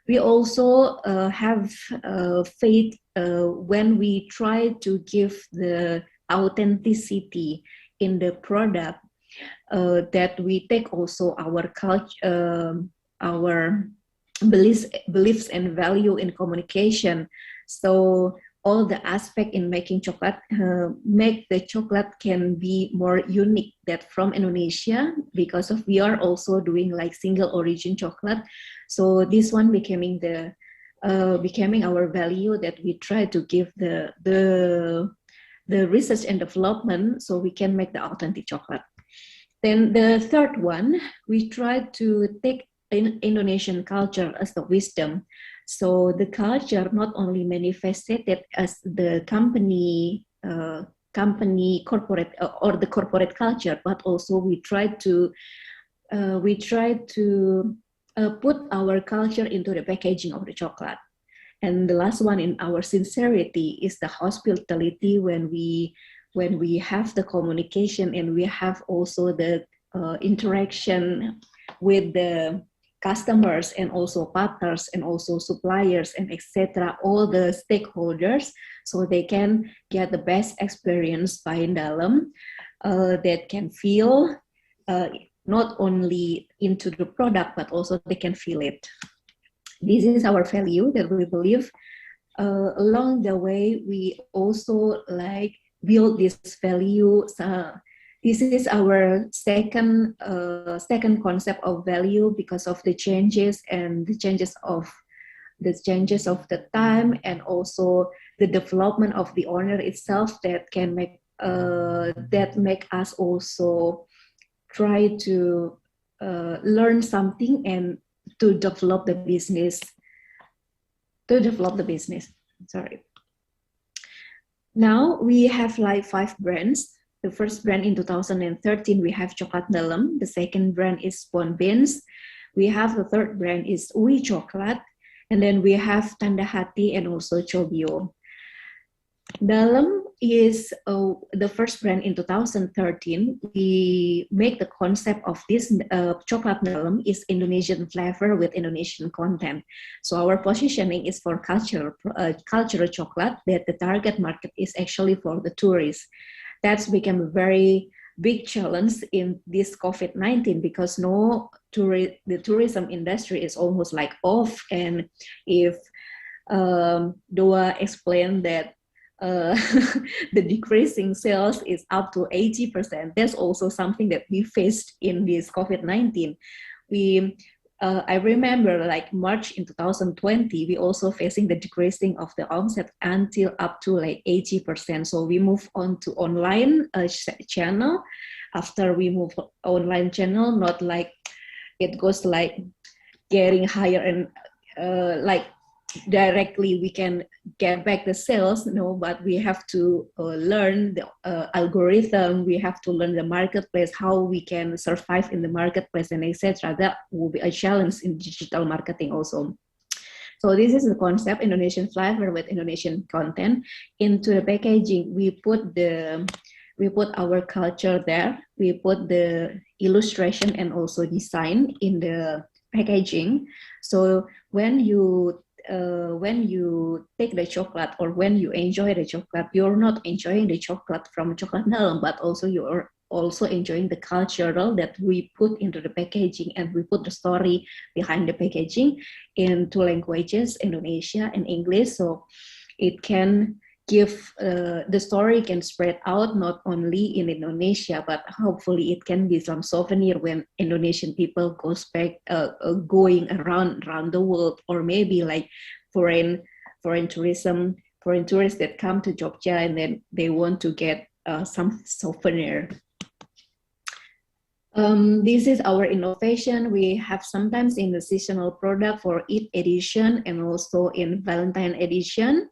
We also have faith when we try to give the authenticity in the product, that we take also our culture, our beliefs and value in communication. So all the aspect in making chocolate make the chocolate can be more unique that from Indonesia, because of we are also doing like single origin chocolate. So this one becoming our value, that we try to give the research and development so we can make the authentic chocolate. Then the third one, we try to take Indonesian culture as the wisdom. So the culture not only manifested as the company corporate or the corporate culture, but also we try to put our culture into the packaging of the chocolate. And the last one in our sincerity is the hospitality, when we have the communication and we have also the interaction with the customers and also partners and also suppliers and etc., all the stakeholders, so they can get the best experience by nDalem, that can feel not only into the product, but also they can feel it. This is our value that we believe. Along the way, we also like build this value. This is our second concept of value, because of the changes and the changes of the time, and also the development of the owner itself, that can make us also try to learn something and to develop the business. to develop the business. Sorry. Now we have like 5 brands. The first brand in 2013, we have nDalem. The second brand is Bon Beans. We have the third brand is Ui Cokelat. And then we have Tanda Hati and also Chobio. nDalem is the first brand in 2013. We make the concept of this coklat nDalem is Indonesian flavor with Indonesian content. So our positioning is for cultural chocolate, that the target market is actually for the tourists. That's become a very big challenge in this COVID-19 because the tourism industry is almost like off. And if Dowa explained that the decreasing sales is up to 80%. That's also something that we faced in this COVID-19. I remember like March in 2020, we also facing the decreasing of the onset until up to like 80%. So we move on to online channel. After we move online channel, not like it goes like getting higher and like directly we can get back the sales, no, but we have to learn the algorithm, we have to learn the marketplace, how we can survive in the marketplace and etc. That will be a challenge in digital marketing also. So this is the concept, Indonesian flavor with Indonesian content. Into the packaging, we put our culture there, we put the illustration and also design in the packaging. So when you take the chocolate or when you enjoy the chocolate, you're not enjoying the chocolate from coklat nDalem, but also you're also enjoying the cultural that we put into the packaging, and we put the story behind the packaging in 2 languages, Indonesia and English. So it can give the story can spread out not only in Indonesia, but hopefully it can be some souvenir when Indonesian people goes back going around the world, or maybe like foreign tourists that come to Jogja and then they want to get some souvenir. This is our innovation. We have sometimes in the seasonal product for Eid edition and also in Valentine edition.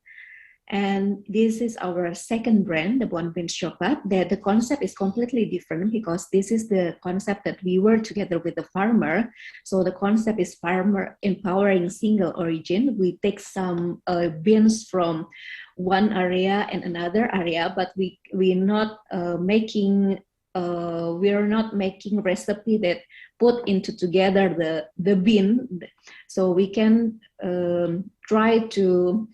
And this is our second brand, the Bon Beans Chocolate. The concept is completely different because this is the concept that we work together with the farmer. So the concept is farmer empowering single origin. We take some beans from one area and another area, but we're not making recipe that put into together the bean. So we can try to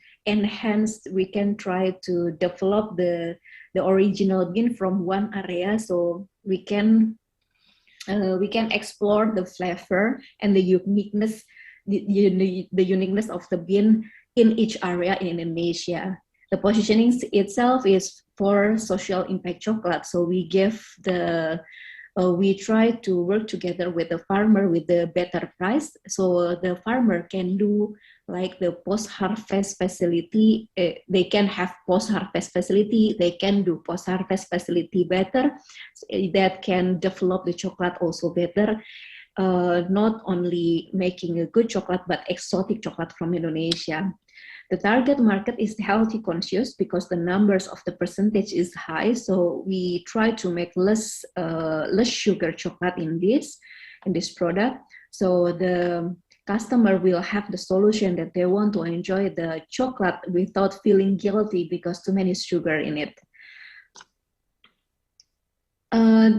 we can try to develop the original bean from one area, so we can explore the flavor and the uniqueness of the bean in each area in Indonesia. The positioning itself is for social impact chocolate, so we try to work together with the farmer with the better price, so the farmer can do like the post-harvest facility. They can have post-harvest facility, they can do post-harvest facility better, that can develop the chocolate also better, not only making a good chocolate but exotic chocolate from Indonesia. The target market is healthy conscious because the numbers of the percentage is high, so we try to make less sugar chocolate in this product, so the customer will have the solution that they want to enjoy the chocolate without feeling guilty because too many sugar in it.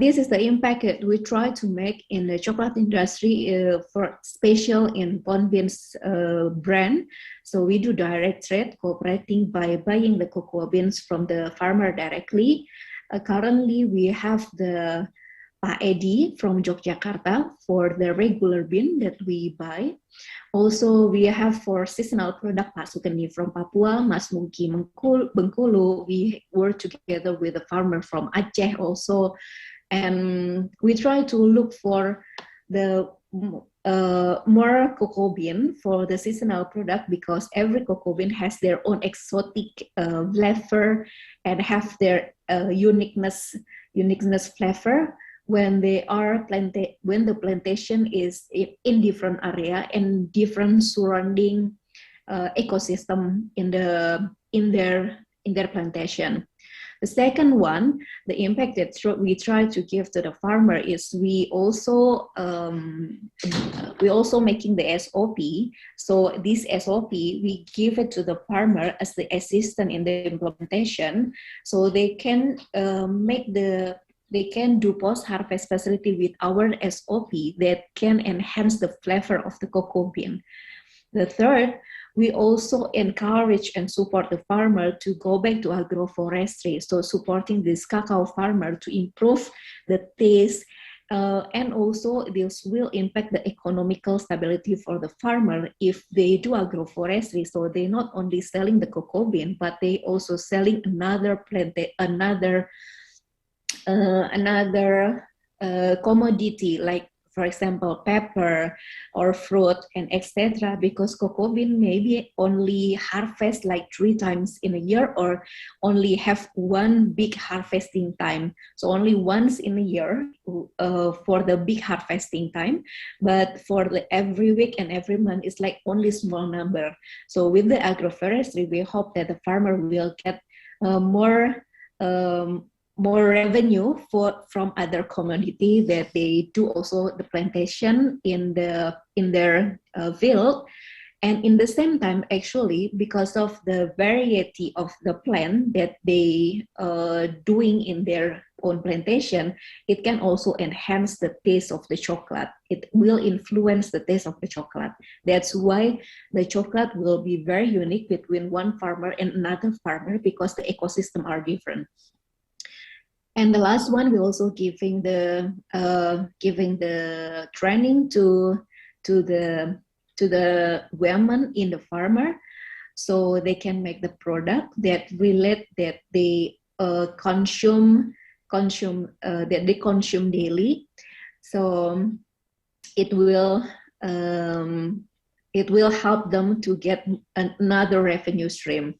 This is the impact that we try to make in the chocolate industry for special in Bon Beans brand. So we do direct trade, cooperating by buying the cocoa beans from the farmer directly. Currently, we have the Pak Edi from Yogyakarta for the regular bean that we buy. Also, we have for seasonal product Pak Sukeni from Papua, Mas Mungki Bengkulu. We work together with a farmer from Aceh also. And we try to look for the more cocoa bean for the seasonal product because every cocoa bean has their own exotic flavor and have their uniqueness flavor. When the plantation is in different area and different surrounding ecosystem in their plantation. The second one, the impact that we try to give to the farmer is we also making the SOP. So this SOP we give it to the farmer as the assistant in the implementation, so they can they can do post-harvest facility with our SOP that can enhance the flavor of the cocoa bean. The third, we also encourage and support the farmer to go back to agroforestry. So supporting this cacao farmer to improve the taste, and also this will impact the economical stability for the farmer if they do agroforestry. So they not only selling the cocoa bean, but they also selling another commodity, like for example pepper or fruit and etc., because cocoa bean maybe only harvest like 3 times in a year, or only have one big harvesting time, so only once in a year for the big harvesting time, but for the every week and every month it's like only small number. So with the agroforestry we hope that the farmer will get more revenue from other commodity that they do also the plantation in their field. And in the same time, actually, because of the variety of the plant that they doing in their own plantation, it can also enhance the taste of the chocolate. It will influence the taste of the chocolate. That's why the chocolate will be very unique between one farmer and another farmer, because the ecosystem are different. And the last one, we're also giving the training to the women in the farmer, so they can make the product that relate that they consume daily. So it will help them to get another revenue stream.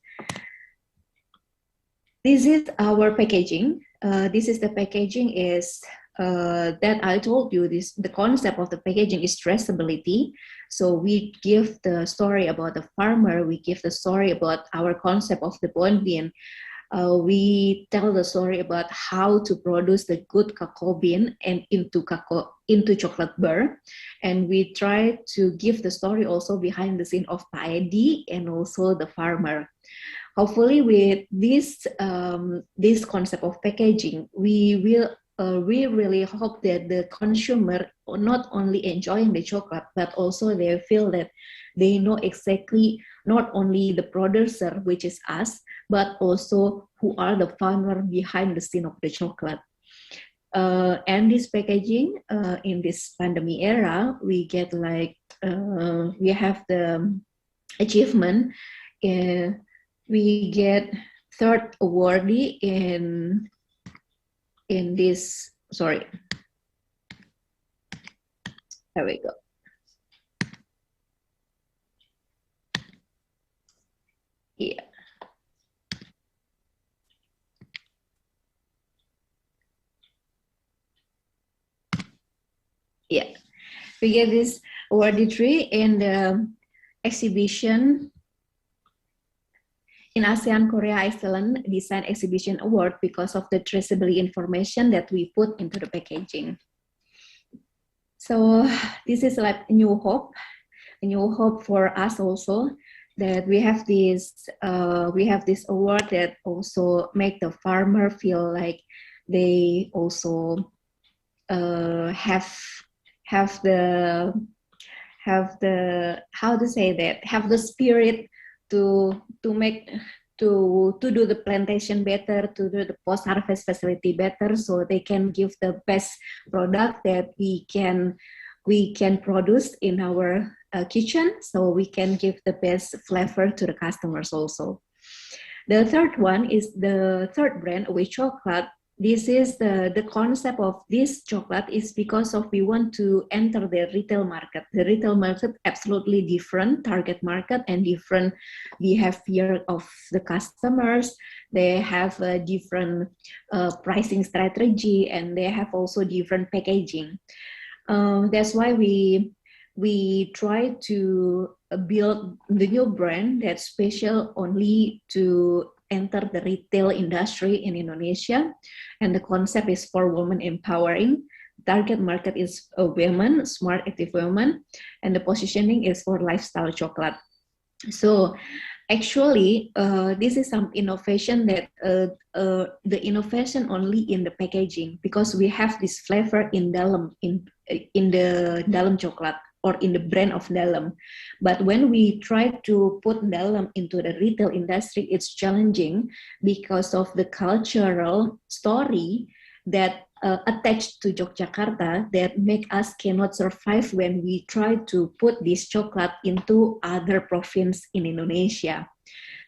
This is our packaging. This is the packaging is that I told you. The concept of the packaging is traceability. So we give the story about the farmer. We give the story about our concept of the bond bean. We tell the story about how to produce the good cacao bean and into chocolate bar, and we try to give the story also behind the scene of Paedi and also the farmer. Hopefully, with this concept of packaging, we really hope that the consumer not only enjoying the chocolate, but also they feel that they know exactly not only the producer, which is us, but also who are the farmer behind the scene of the chocolate. And this packaging in this pandemic era, we get like we have the achievement. We get third awardee in this. Sorry, there we go. Yeah. Yeah, we get this awardee tree in the exhibition in ASEAN Korea Excellent Design Exhibition Award because of the traceability information that we put into the packaging. So this is like a new hope for us also, that we have this award that also make the farmer feel like they also have the how to say that, have the spirit to do the plantation better, to do the post-harvest facility better, so they can give the best product that we can produce in our kitchen, so we can give the best flavor to the customers also. The third one is the third brand, Away Chocolate. This is the concept of this chocolate is because of we want to enter the retail market. The retail market absolutely different target market and different behavior of the customers. They have a different pricing strategy, and they have also different packaging. That's why we try to build the new brand that's special only to enter the retail industry in Indonesia. And the concept is for women empowering. Target market is women, smart, active women, and the positioning is for lifestyle chocolate. So actually, this is some innovation that the innovation only in the packaging, because we have this flavor in nDalem, in the nDalem chocolate or in the brand of nDalem. But when we try to put nDalem into the retail industry, it's challenging because of the cultural story that attached to Yogyakarta that make us cannot survive when we try to put this chocolate into other province in Indonesia.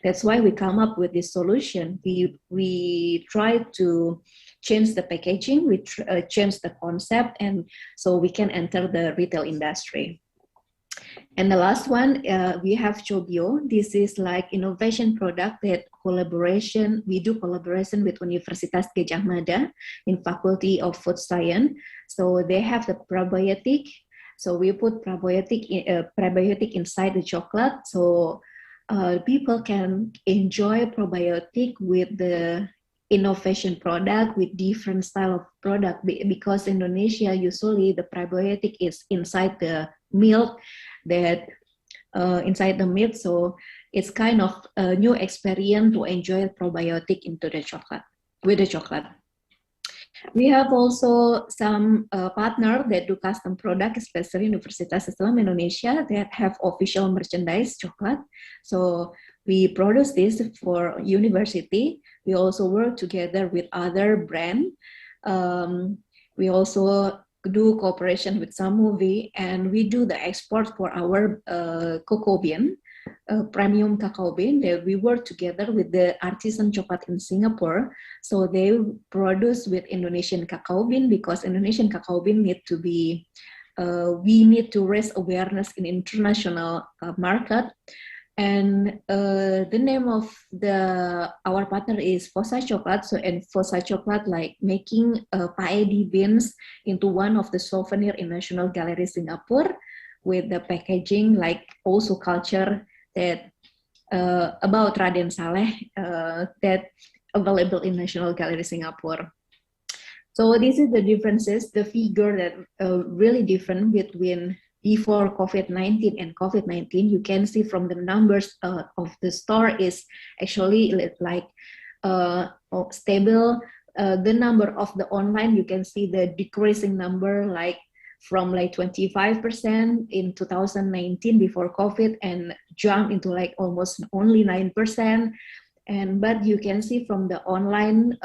That's why we come up with this solution. We try to change the packaging, we change the concept, and so we can enter the retail industry. And the last one, we have Chobio. This is like innovation product that we do collaboration with Universitas Gadjah Mada in Faculty of Food Science. So they have the probiotic. So we put probiotic inside the chocolate. So people can enjoy probiotic with the innovation product with different style of product, because Indonesia usually the probiotic is inside the milk, so it's kind of a new experience to enjoy probiotic into the chocolate with the chocolate. We have also some partner that do custom product, especially Universitas Islam Indonesia, that have official merchandise chocolate. So we produce this for university. We also work together with other brand. We also do cooperation with some movie, and we do the export for our cocoa bean, premium cacao bean, that we work together with the artisan chocolate in Singapore. So they produce with Indonesian cacao bean, because Indonesian cacao bean need to be, we need to raise awareness in international market. And the name of our partner is Fosa Chocolate. So, and Fosa Chocolate like making paedi beans into one of the souvenir in National Gallery Singapore, with the packaging like also culture that about Raden Saleh that available in National Gallery Singapore. So this is the differences, the figure that really different between before COVID-19 and COVID-19. You can see from the numbers of the store is actually like stable. The number of the online, you can see the decreasing number, like from like 25% in 2019 before COVID, and jump into like almost only 9%. And but you can see from the online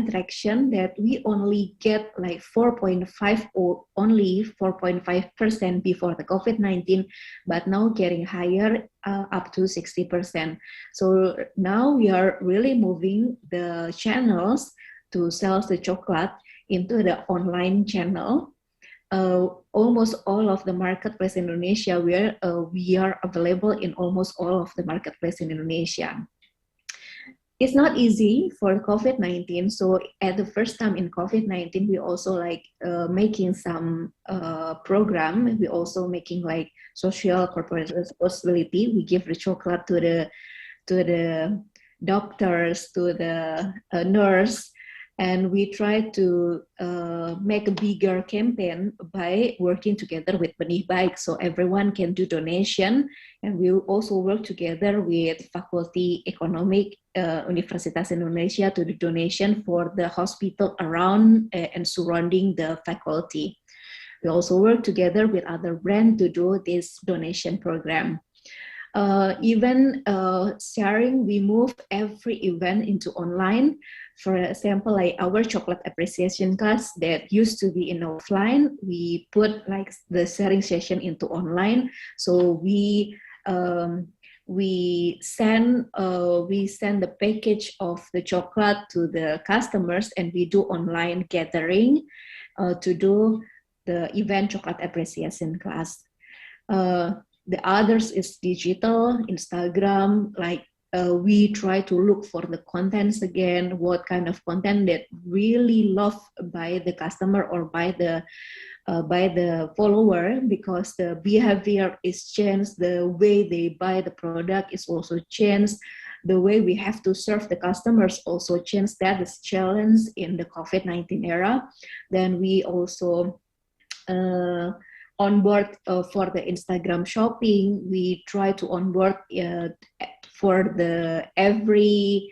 traction that we only get like 4.5 or only 4.5% before the COVID-19, but now getting higher up to 60%. So now we are really moving the channels to sell the chocolate into the online channel. Almost all of the marketplace in Indonesia, we are available in almost all of the marketplace in Indonesia. It's not easy for COVID-19. So at the first time in COVID-19, we also like making some program. We also making like social corporate responsibility. We give the chocolate to the doctors, to the nurse, and we try to make a bigger campaign by working together with Benih Baik, so everyone can do donation. And we also work together with Faculty Economic Universitas Indonesia to do donation for the hospital around and surrounding the faculty. We also work together with other brands to do this donation program. Even sharing, we move every event into online. For example, like our chocolate appreciation class that used to be in offline, we put like the sharing session into online. So we send the package of the chocolate to the customers, and we do online gathering to do the event chocolate appreciation class. The others is digital, Instagram, like we try to look for the contents again, what kind of content that really loved by the customer or by the by the follower, because the behavior is changed, the way they buy the product is also changed, the way we have to serve the customers also changed. That is challenge in the COVID-19 era. Then we also onboard for the Instagram shopping. We try to onboard for the every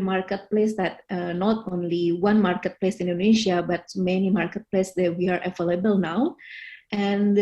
marketplace, that not only one marketplace in Indonesia, but many marketplaces that we are available now. And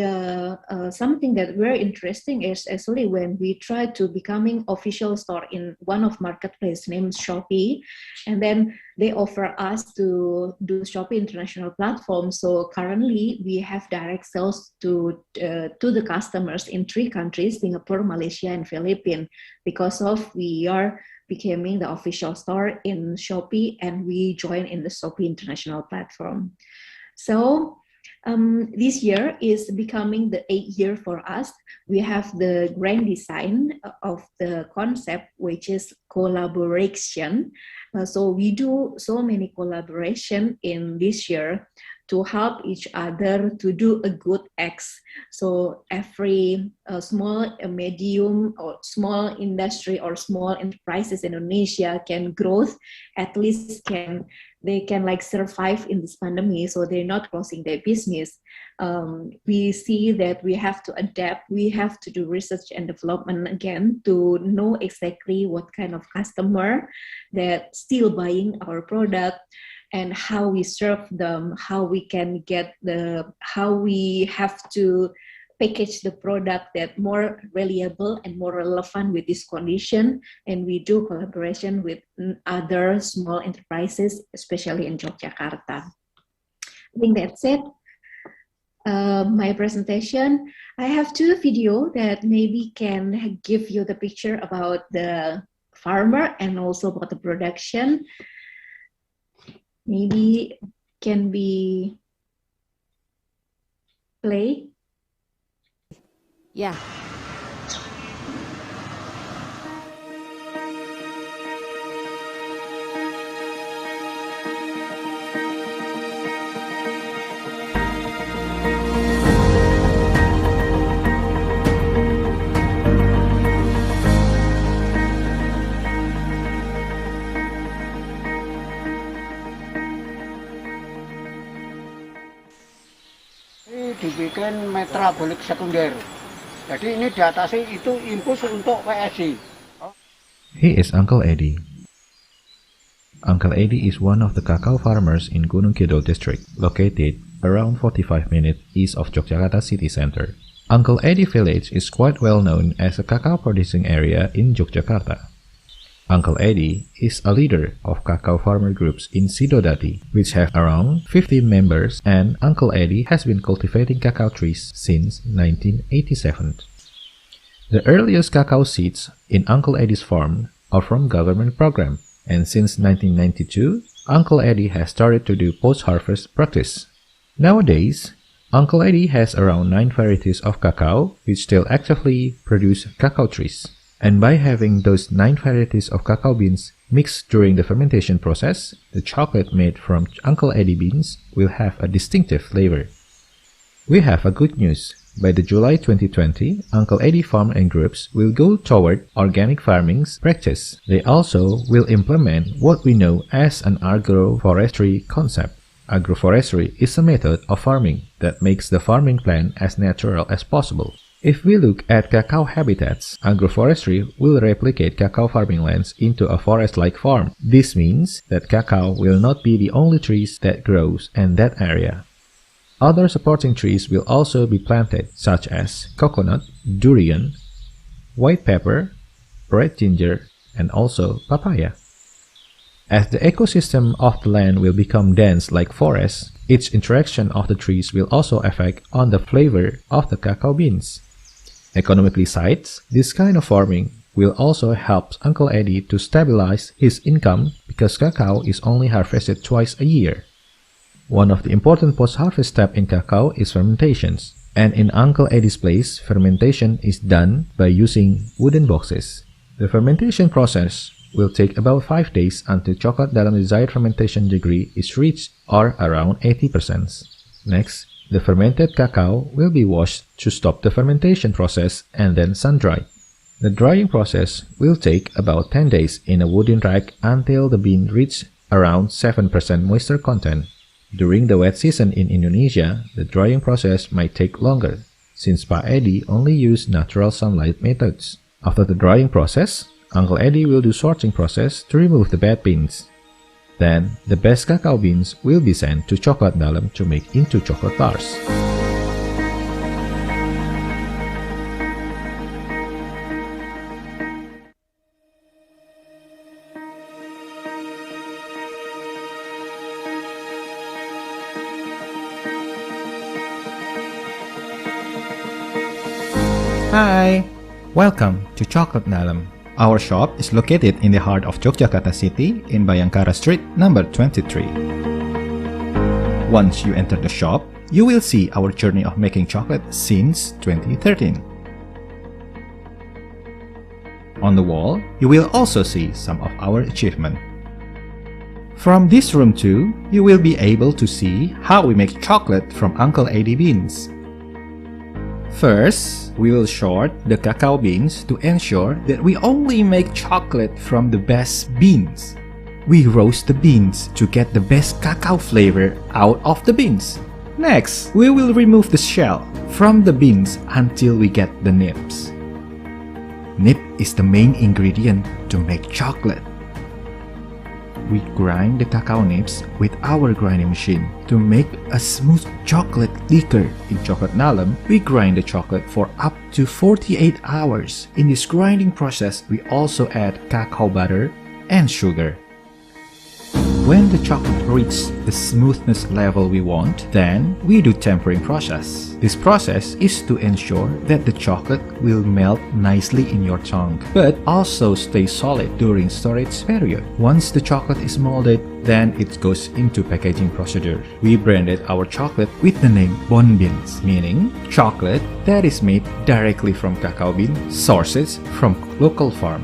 something that very interesting is actually when we try to becoming official store in one of marketplace named Shopee, and then they offer us to do Shopee international platform. So currently we have direct sales to the customers in 3 countries: Singapore, Malaysia, and Philippines, because of we are becoming the official store in Shopee, and we join in the Shopee international platform. So this year is becoming the 8th year for us. We have the grand design of the concept, which is collaboration. So we do so many collaboration in this year to help each other to do a good acts. So every small, medium, or small industry or small enterprises in Indonesia can grow, at least they can like survive in this pandemic, so they're not closing their business. We see that we have to adapt, we have to do research and development again to know exactly what kind of customer that still buying our product, and how we serve them, how we can get how we have to package the product that more reliable and more relevant with this condition. And we do collaboration with other small enterprises, especially in Yogyakarta. I think that's it. My presentation. I have 2 videos that maybe can give you the picture about the farmer and also about the production. Maybe can be play. Yeah. Dibikin metabolic sekunder. Jadi ini diatasi itu impuls untuk PSI. He is Uncle Eddie. Uncle Eddie is one of the cacao farmers in Gunung Kidul district, located around 45 minutes east of Yogyakarta city center. Uncle Eddie village is quite well known as a cacao producing area in Yogyakarta. Uncle Eddie is a leader of cacao farmer groups in Sidodadi, which have around 15 members, and Uncle Eddie has been cultivating cacao trees since 1987. The earliest cacao seeds in Uncle Eddie's farm are from government program, and since 1992, Uncle Eddie has started to do post-harvest practice. Nowadays, Uncle Eddie has around 9 varieties of cacao which still actively produce cacao trees. And by having those 9 varieties of cacao beans mixed during the fermentation process, the chocolate made from Uncle Eddie beans will have a distinctive flavor. We have a good news. By the July 2020, Uncle Eddie Farm and Groups will go toward organic farming's practice. They also will implement what we know as an agroforestry concept. Agroforestry is a method of farming that makes the farming plan as natural as possible. If we look at cacao habitats, agroforestry will replicate cacao farming lands into a forest-like farm. This means that cacao will not be the only trees that grows in that area. Other supporting trees will also be planted, such as coconut, durian, white pepper, red ginger, and also papaya. As the ecosystem of the land will become dense like forests, each interaction of the trees will also affect on the flavor of the cacao beans. Economically sides, this kind of farming will also help Uncle Eddie to stabilize his income because cacao is only harvested twice a year. One of the important post-harvest steps in cacao is fermentations, and in Uncle Eddie's place, fermentation is done by using wooden boxes. The fermentation process will take about 5 days until chocolate dalam desired fermentation degree is reached or around 80%. Next, The fermented cacao will be washed to stop the fermentation process and then sun-dried. The drying process will take about 10 days in a wooden rack until the bean reaches around 7% moisture content. During the wet season in Indonesia, the drying process might take longer, since Pak Edi only used natural sunlight methods. After the drying process, Uncle Eddie will do sorting process to remove the bad beans. Then, the best cacao beans will be sent to Cokelat nDalem to make into chocolate bars. Hi! Welcome to Cokelat nDalem. Our shop is located in the heart of Yogyakarta City in Bayangkara Street number 23. Once you enter the shop, you will see our journey of making chocolate since 2013. On the wall, you will also see some of our achievements. From this room too, you will be able to see how we make chocolate from Uncle Eddie beans. First, we will sort the cacao beans to ensure that we only make chocolate from the best beans. We roast the beans to get the best cacao flavor out of the beans. Next, we will remove the shell from the beans until we get the nibs. Nib is the main ingredient to make chocolate. We grind the cacao nibs with our grinding machine to make a smooth chocolate liquor. In Cokelat nDalem, we grind the chocolate for up to 48 hours. In this grinding process, we also add cacao butter and sugar. When the chocolate reaches the smoothness level we want, then we do tempering process. This process is to ensure that the chocolate will melt nicely in your tongue, but also stay solid during storage period. Once the chocolate is molded, then it goes into packaging procedure. We branded our chocolate with the name Bon Beans, meaning chocolate that is made directly from cacao bean sources from local farm.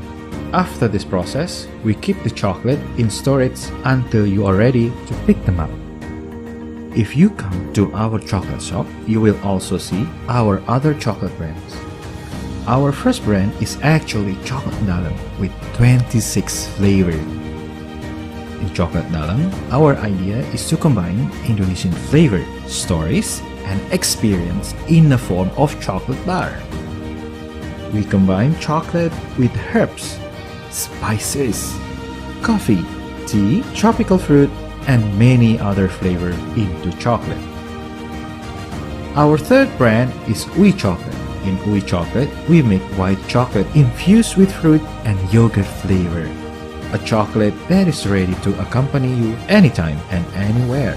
After this process, we keep the chocolate in storage until you are ready to pick them up. If you come to our chocolate shop, you will also see our other chocolate brands. Our first brand is actually Cokelat nDalem with 26 flavors. In Cokelat nDalem, our idea is to combine Indonesian flavor, stories, and experience in the form of chocolate bar. We combine chocolate with herbs, spices, coffee, tea, tropical fruit, and many other flavors into chocolate. Our third brand is Ui Chocolate. In Ui Chocolate, we make white chocolate infused with fruit and yogurt flavor. A chocolate that is ready to accompany you anytime and anywhere.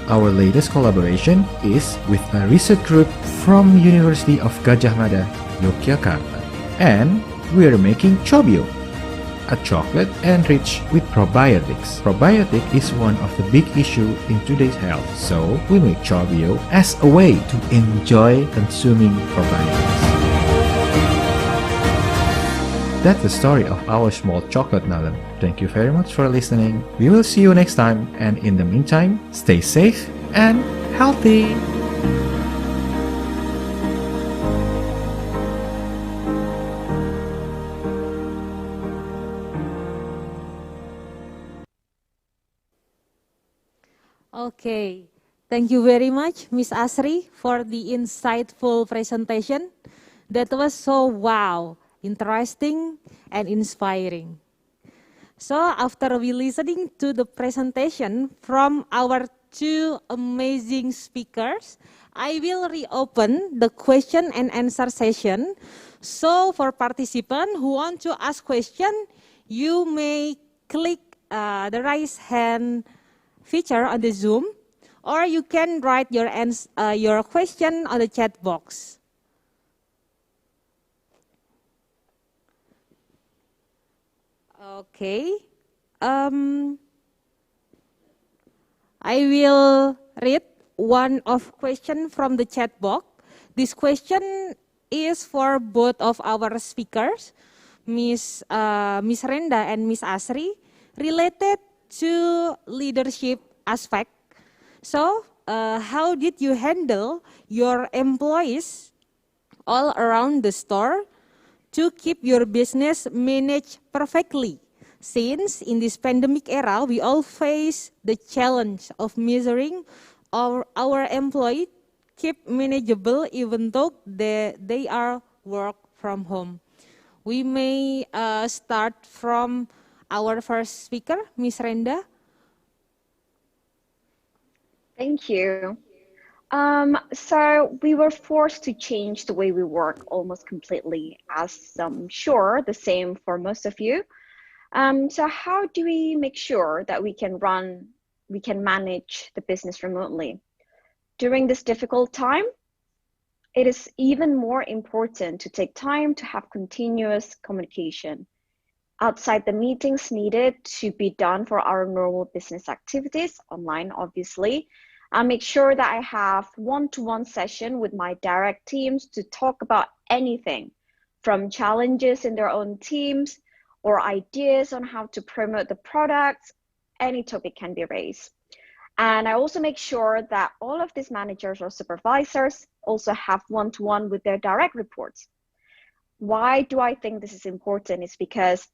Our latest collaboration is with a research group from University of Gadjah Mada, Yogyakarta, and we are making Chobio, a chocolate enriched with probiotics. Probiotic is one of the big issues in today's health, so we make Chobio as a way to enjoy consuming probiotics. That's the story of our small Cokelat nDalem. Thank you very much for listening. We will see you next time, and in the meantime, stay safe and healthy. Okay, thank you very much, Miss Asri, for the insightful presentation. That was so wow, interesting and inspiring. So after we listening to the presentation from our two amazing speakers, I will reopen the question and answer session. So for participants who want to ask question, you may click the raise hand feature on the Zoom, or you can write your question on the chat box. Okay, I will read one of question from the chat box. This question is for both of our speakers, Miss Renda and Miss Asri, related to leadership aspect. So how did you handle your employees all around the store to keep your business managed perfectly? Since in this pandemic era, we all face the challenge of measuring our employee keep manageable even though they are work from home. We may start from our first speaker, Miss Renda. Thank you. So we were forced to change the way we work almost completely, as I'm sure the same for most of you. So how do we make sure that we can manage the business remotely? During this difficult time, it is even more important to take time to have continuous communication outside the meetings needed to be done for our normal business activities online, obviously. I make sure that I have one-to-one session with my direct teams to talk about anything from challenges in their own teams or ideas on how to promote the products. Any topic can be raised. And I also make sure that all of these managers or supervisors also have one-to-one with their direct reports. Why do I think this is important? It's because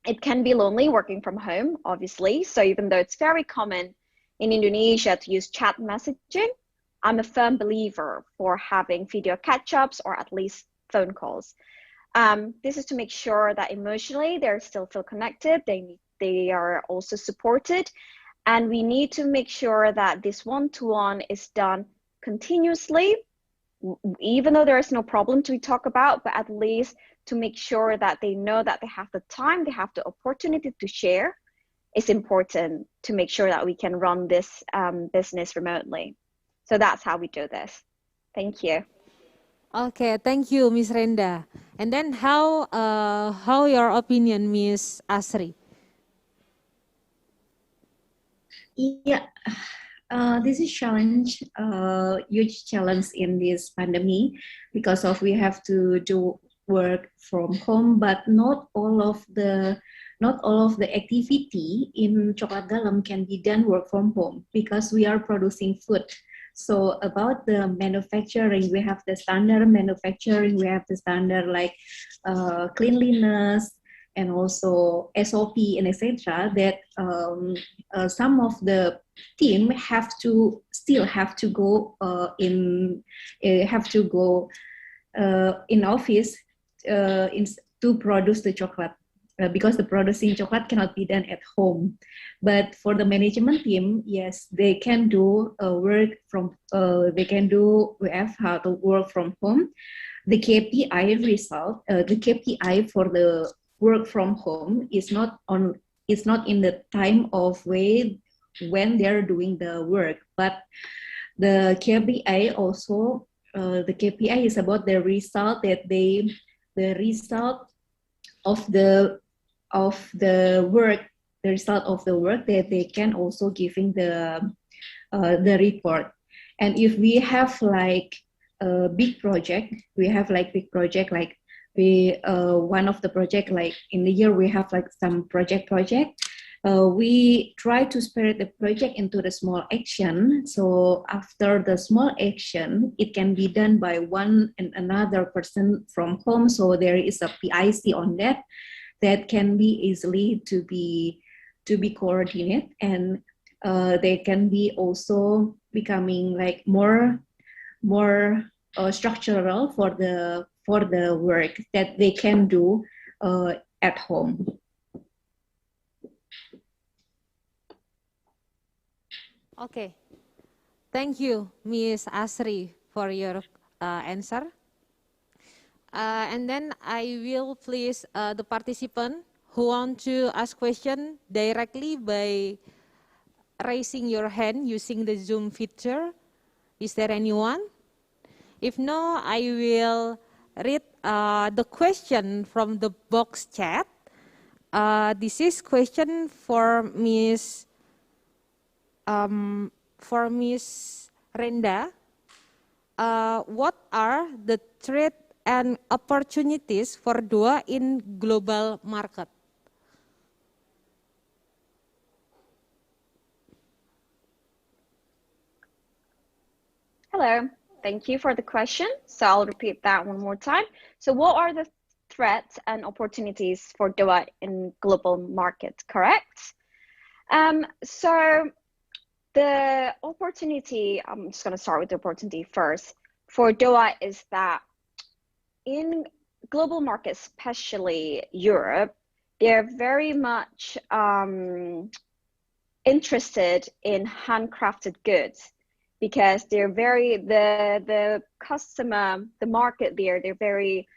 it can be lonely working from home, obviously. So even though it's very common in Indonesia to use chat messaging, I'm a firm believer for having video catch-ups or at least phone calls. This is to make sure that emotionally they're still feel connected, they are also supported, and we need to make sure that this one-to-one is done continuously, even though there is no problem to talk about, but at least to make sure that they know that they have the time, they have the opportunity to share. It's important to make sure that we can run this business remotely. So that's how we do this. Thank you. Okay, thank you, Miss Renda. And then how your opinion, Miss Asri? Yeah, this is challenge, huge challenge in this pandemic because of we have to do work from home, but not all of the activity in Cokelat Dalem can be done work from home because we are producing food. So about the manufacturing, we have the standard manufacturing, we have the standard like cleanliness and also SOP and etc. That some of the team still have to go in office to produce the chocolate. Because the producing chocolate cannot be done at home, but for the management team, yes, they can do work from. They can do how to work from home. The KPI result, the KPI for the work from home is not in the time of when they're doing the work, but the KPI also the KPI is about the result that the result of the work, the result of the work that they can also giving the report. And if we have like a big project, like one of the project, like in the year we have like some project, we try to spread the project into the small action. So after the small action, it can be done by one and another person from home. So there is a PIC on that can be easily to be coordinated, and they can be also becoming like more structural for the work that they can do at home. Okay, thank you, Miss Asri, for your answer. And then I will please the participant who want to ask question directly by raising your hand using the Zoom feature. Is there anyone? If no, I will read the question from the box chat. This is question for Miss Renda. What are the threats and opportunities for Dowa in global market? Hello, thank you for the question. So I'll repeat that one more time. So what are the threats and opportunities for Dowa in global market, correct? So the opportunity, I'm just going to start with the opportunity first, for Dowa is that in global markets, especially Europe, they're very much interested in handcrafted goods because they're very the customer, the market there, they're very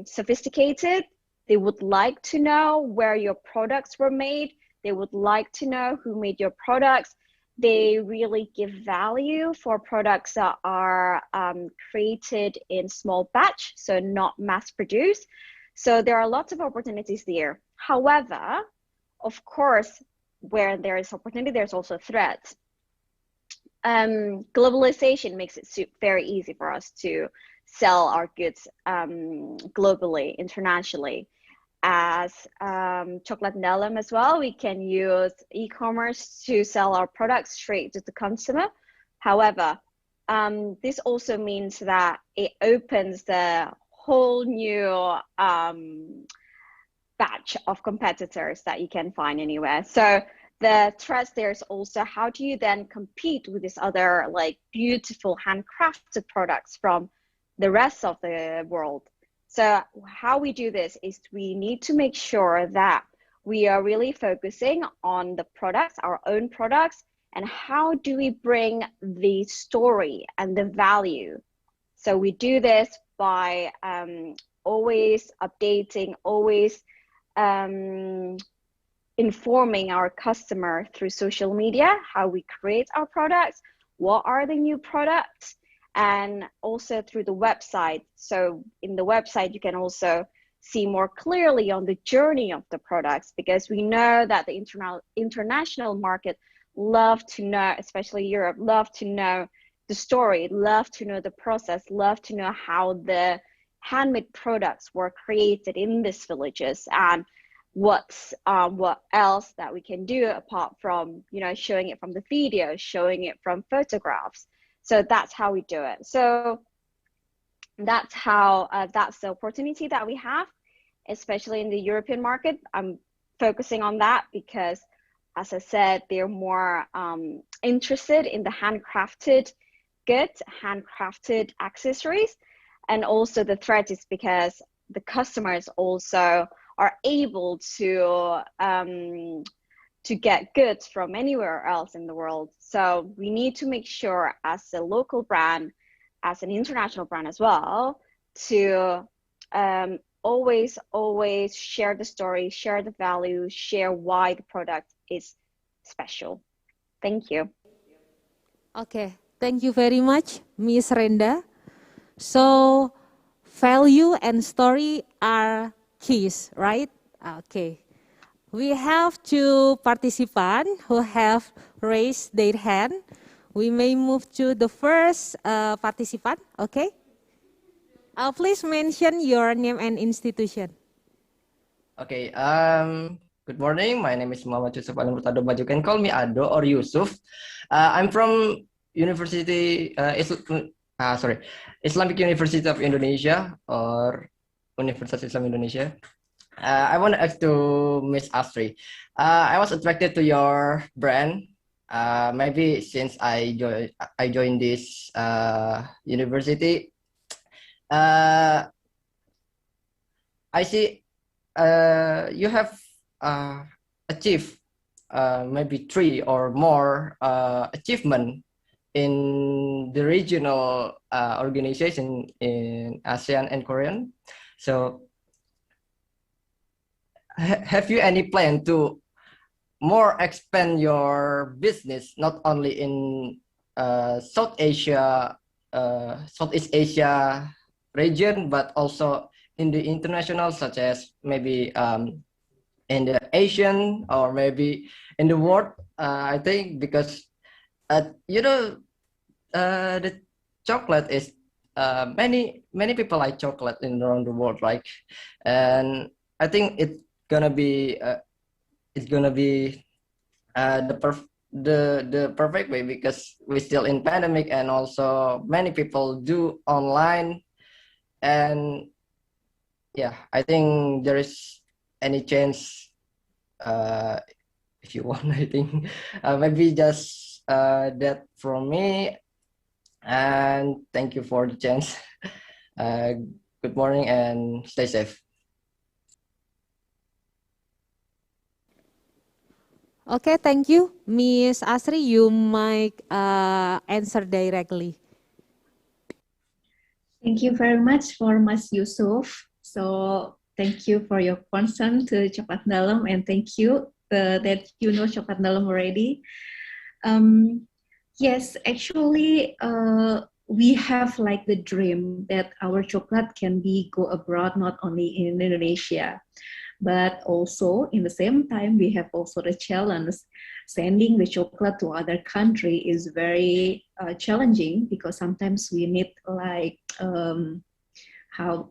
sophisticated. They would like to know where your products were made. They would like to know who made your products. They really give value for products that are created in small batch, so not mass produced. So there are lots of opportunities there. However, of course, where there is opportunity, there's also threats. Globalization makes it very easy for us to sell our goods globally, internationally. As Cokelat nDalem as well, we can use e-commerce to sell our products straight to the consumer. However, this also means that it opens the whole new batch of competitors that you can find anywhere. So the threats there is also how do you then compete with these other like beautiful handcrafted products from the rest of the world. So how we do this is we need to make sure that we are really focusing on the products, our own products, and how do we bring the story and the value. So we do this by always updating, always informing our customer through social media, how we create our products, what are the new products, and also through the website. So in the website, you can also see more clearly on the journey of the products, because we know that the international market love to know, especially Europe, love to know the story, love to know the process, love to know how the handmade products were created in these villages, and what else that we can do apart from, you know, showing it from the video, showing it from photographs. So that's how we do it. So that's how that's the opportunity that we have, especially in the European market. I'm focusing on that because, as I said, they're more interested in the handcrafted goods, handcrafted accessories. And also the threat is because the customers also are able to get goods from anywhere else in the world. So we need to make sure as a local brand, as an international brand as well, to always share the story, share the value, share why the product is special. Thank you. Okay, thank you very much, Miss Renda. So value and story are keys, right? Okay. We have two participants who have raised their hand. We may move to the first participant, okay? Please mention your name and institution. Okay, good morning. My name is Muhammad Yusuf Alim Murtado, but you can call me Ado or Yusuf. I'm from Islamic University of Indonesia, or Universitas Islam Indonesia. I want to ask to Miss Astri. I was attracted to your brand. Maybe since I joined this university, I see you have achieved maybe 3 or more achievement in the regional organization in ASEAN and Korean. So have you any plan to more expand your business, not only in Southeast Asia region, but also in the international, such as maybe in the Asian or maybe in the world? I think because the chocolate is many people like chocolate in around the world, right? And I think it's gonna be the perfect way because we're still in pandemic and also many people do online. And yeah, I think there is any chance if you want. I think maybe just that from me, and thank you for the chance. Good morning and stay safe. Okay, thank you. Miss Asri, you might answer directly. Thank you very much for Mas Yusuf. So thank you for your concern to Coklat nDalem, and thank you that you know Coklat nDalem already. Yes, actually, we have like the dream that our chocolate can be go abroad, not only in Indonesia, but also in the same time we have also the challenge. Sending the chocolate to other country is very challenging because sometimes we need like how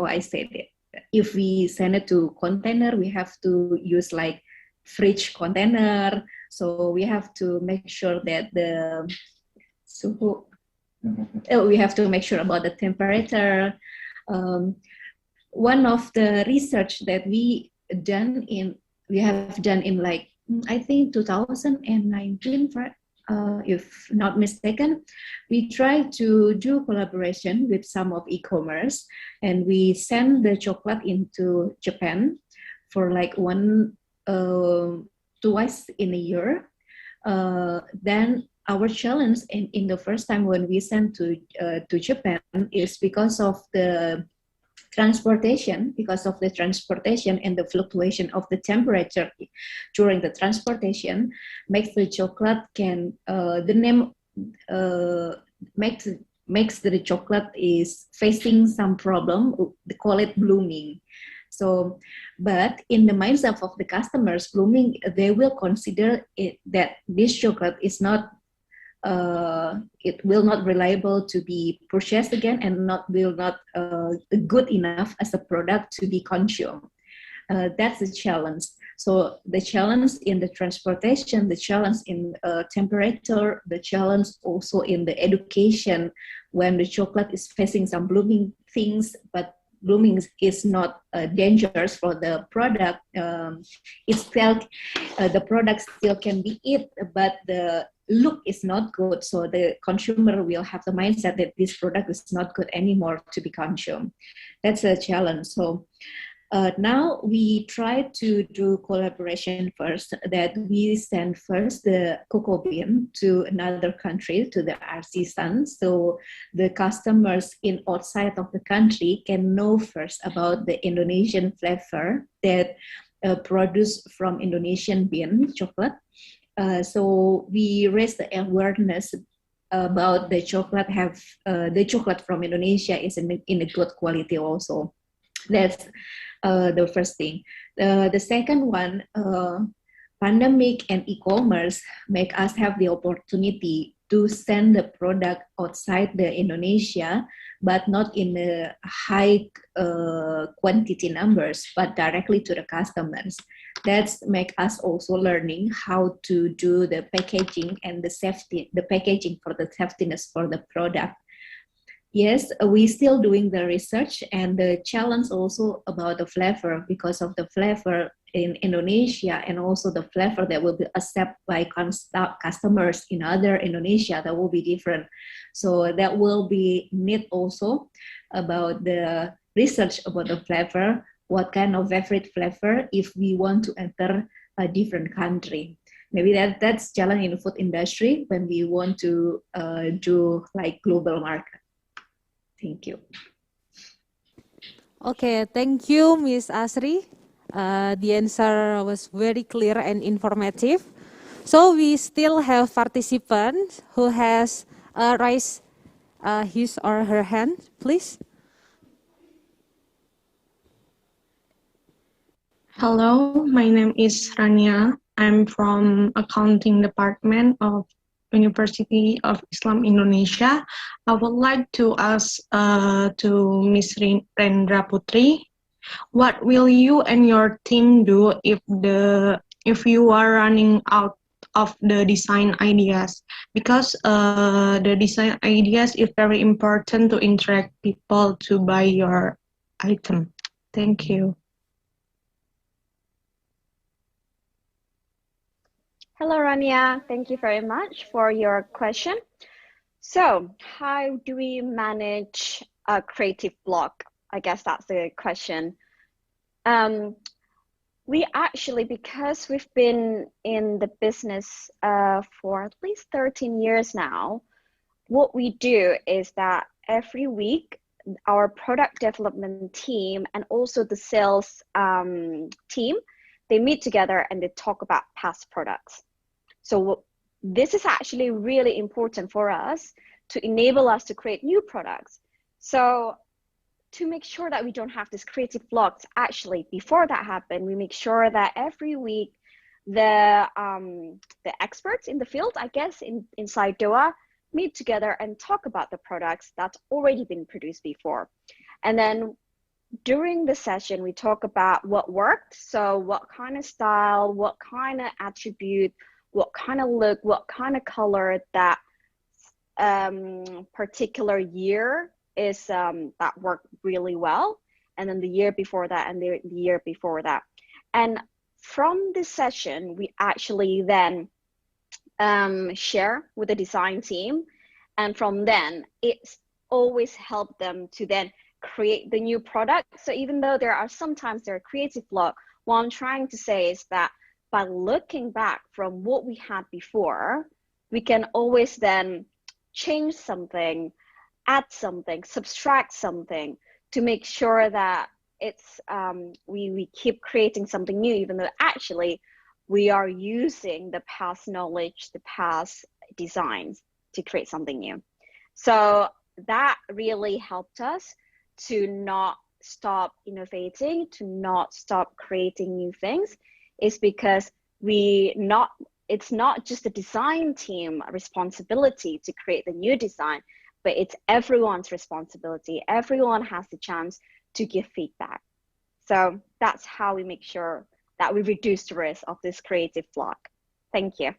I said it. If we send it to container, we have to use like fridge container. So we have to make sure that we have to make sure about the temperature. One of the research that we have done in like I think 2019, if not mistaken, we tried to do collaboration with some of e-commerce, and we send the chocolate into Japan for like twice in a year. Then our challenge in the first time when we sent to Japan is because of the transportation and the fluctuation of the temperature during the transportation makes the chocolate makes the chocolate is facing some problem. They call it blooming. So, but in the mindset of the customers, blooming, they will consider it that this chocolate is not it will not reliable to be purchased again, and will not good enough as a product to be consumed. That's the challenge. So the challenge in the transportation, the challenge in temperature, the challenge also in the education when the chocolate is facing some blooming things, but blooming is not dangerous for the product. It's still the product still can be eaten, but the look is not good. So the consumer will have the mindset that this product is not good anymore to be consumed. That's a challenge. So now we try to do collaboration first, that we send first the cocoa bean to another country, to the artisans, so the customers in outside of the country can know first about the Indonesian flavor that produced from Indonesian bean chocolate. So we raise the awareness about the chocolate the chocolate from Indonesia is in a good quality also. That's the first thing. The second one, pandemic and e-commerce make us have the opportunity to send the product outside the Indonesia, but not in the high quantity numbers, but directly to the customers. That's make us also learning how to do the packaging and the packaging for the safetiness for the product. Yes, we still doing the research and the challenge also about the flavor, because of the flavor in Indonesia and also the flavor that will be accepted by customers in other Indonesia, that will be different. So that will be need also about the research about the flavor, what kind of favorite flavor if we want to enter a different country. Maybe that's challenge in the food industry when we want to do like global market. Thank you. Okay, thank you, Miss Asri. The answer was very clear and informative. So we still have participants who has raised his or her hand, please. Hello, my name is Rania. I'm from accounting department of University of Islam Indonesia. I would like to ask to Ms. Rendra Putri, what will you and your team do if you are running out of the design ideas, because the design ideas is very important to interact people to buy your item. Thank you. Hello, Rania. Thank you very much for your question. So, how do we manage a creative block? I guess that's the question. We actually, because we've been in the business for at least 13 years now, what we do is that every week, our product development team and also the sales team, they meet together and they talk about past products. So this is actually really important for us to enable us to create new products. So to make sure that we don't have this creative blocks, actually, before that happens, we make sure that every week the experts in the field, I guess, inside Dowa, meet together and talk about the products that's already been produced before. And then during the session, we talk about what worked. So what kind of style, what kind of attribute, what kind of look, what kind of color that particular year is that worked really well. And then the year before that and the year before that. And from this session, we actually then share with the design team. And from then, it's always helped them to then create the new product. So even though sometimes there are creative block, what I'm trying to say is that by looking back from what we had before, we can always then change something, add something, subtract something to make sure that it's we keep creating something new, even though actually we are using the past knowledge, the past designs to create something new. So that really helped us to not stop innovating, to not stop creating new things, is because it's not just the design team responsibility to create the new design, but it's everyone's responsibility. Everyone has the chance to give feedback. So that's how we make sure that we reduce the risk of this creative block. Thank you.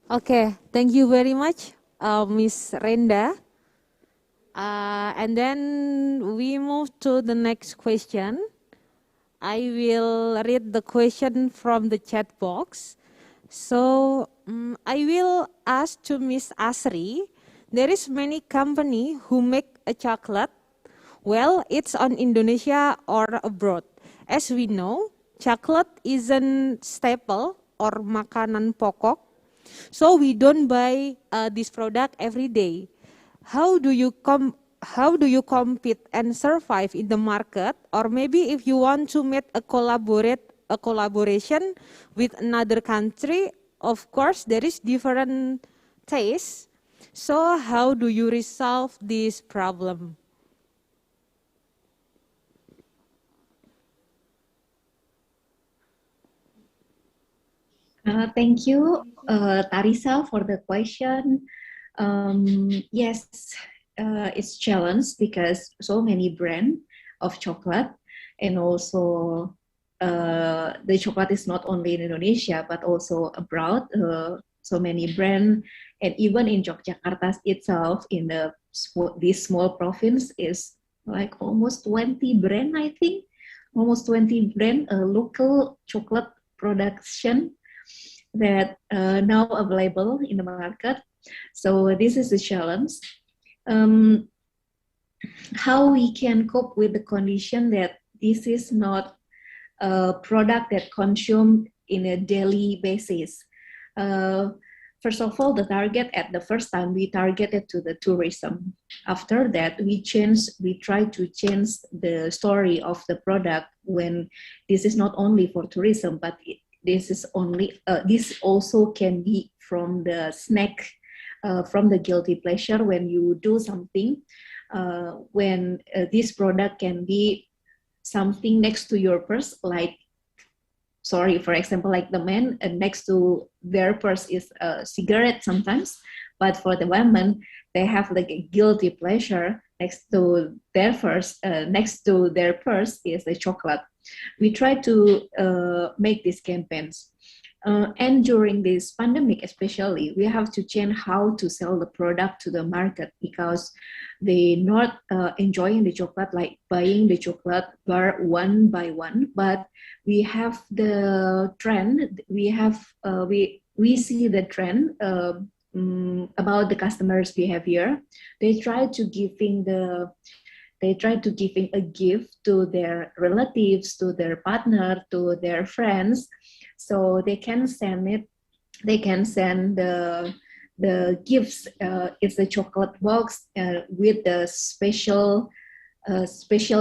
Okay, thank you very much, Miss Renda. And then we move to the next question. I will read the question from the chat box. So I will ask to Miss Asri. There is many company who make a chocolate. Well, it's on Indonesia or abroad. As we know, chocolate isn't staple or makanan pokok. So we don't buy this product every day. How do you compete and survive in the market? Or maybe if you want to make a collaboration with another country, of course there is different taste. So how do you resolve this problem? Thank you, Tarisa, for the question. Yes, it's challenge because so many brand of chocolate, and also the chocolate is not only in Indonesia but also abroad. So many brand, and even in Yogyakarta itself, in this small province, is like almost 20 brand, I think, almost 20 brand local chocolate production that now available in the market. So this is a challenge. How we can cope with the condition that this is not a product that consumed in a daily basis. First of all, the target at the first time we targeted to the tourism. After that, we try to change the story of the product when this is not only for tourism, but this also can be from the snack, from the guilty pleasure when you do something, when this product can be something next to your purse, like, for example, like the men next to their purse is a cigarette sometimes, but for the women, they have like a guilty pleasure next to their purse is a chocolate. We try to make these campaigns. And during this pandemic, especially, we have to change how to sell the product to the market because they not enjoying the chocolate like buying the chocolate bar one by one. But we have the trend. We see the trend about the customers' behavior. They try to giving a gift to their relatives, to their partner, to their friends, so they can send it. They can send the gifts. It's a chocolate box with the special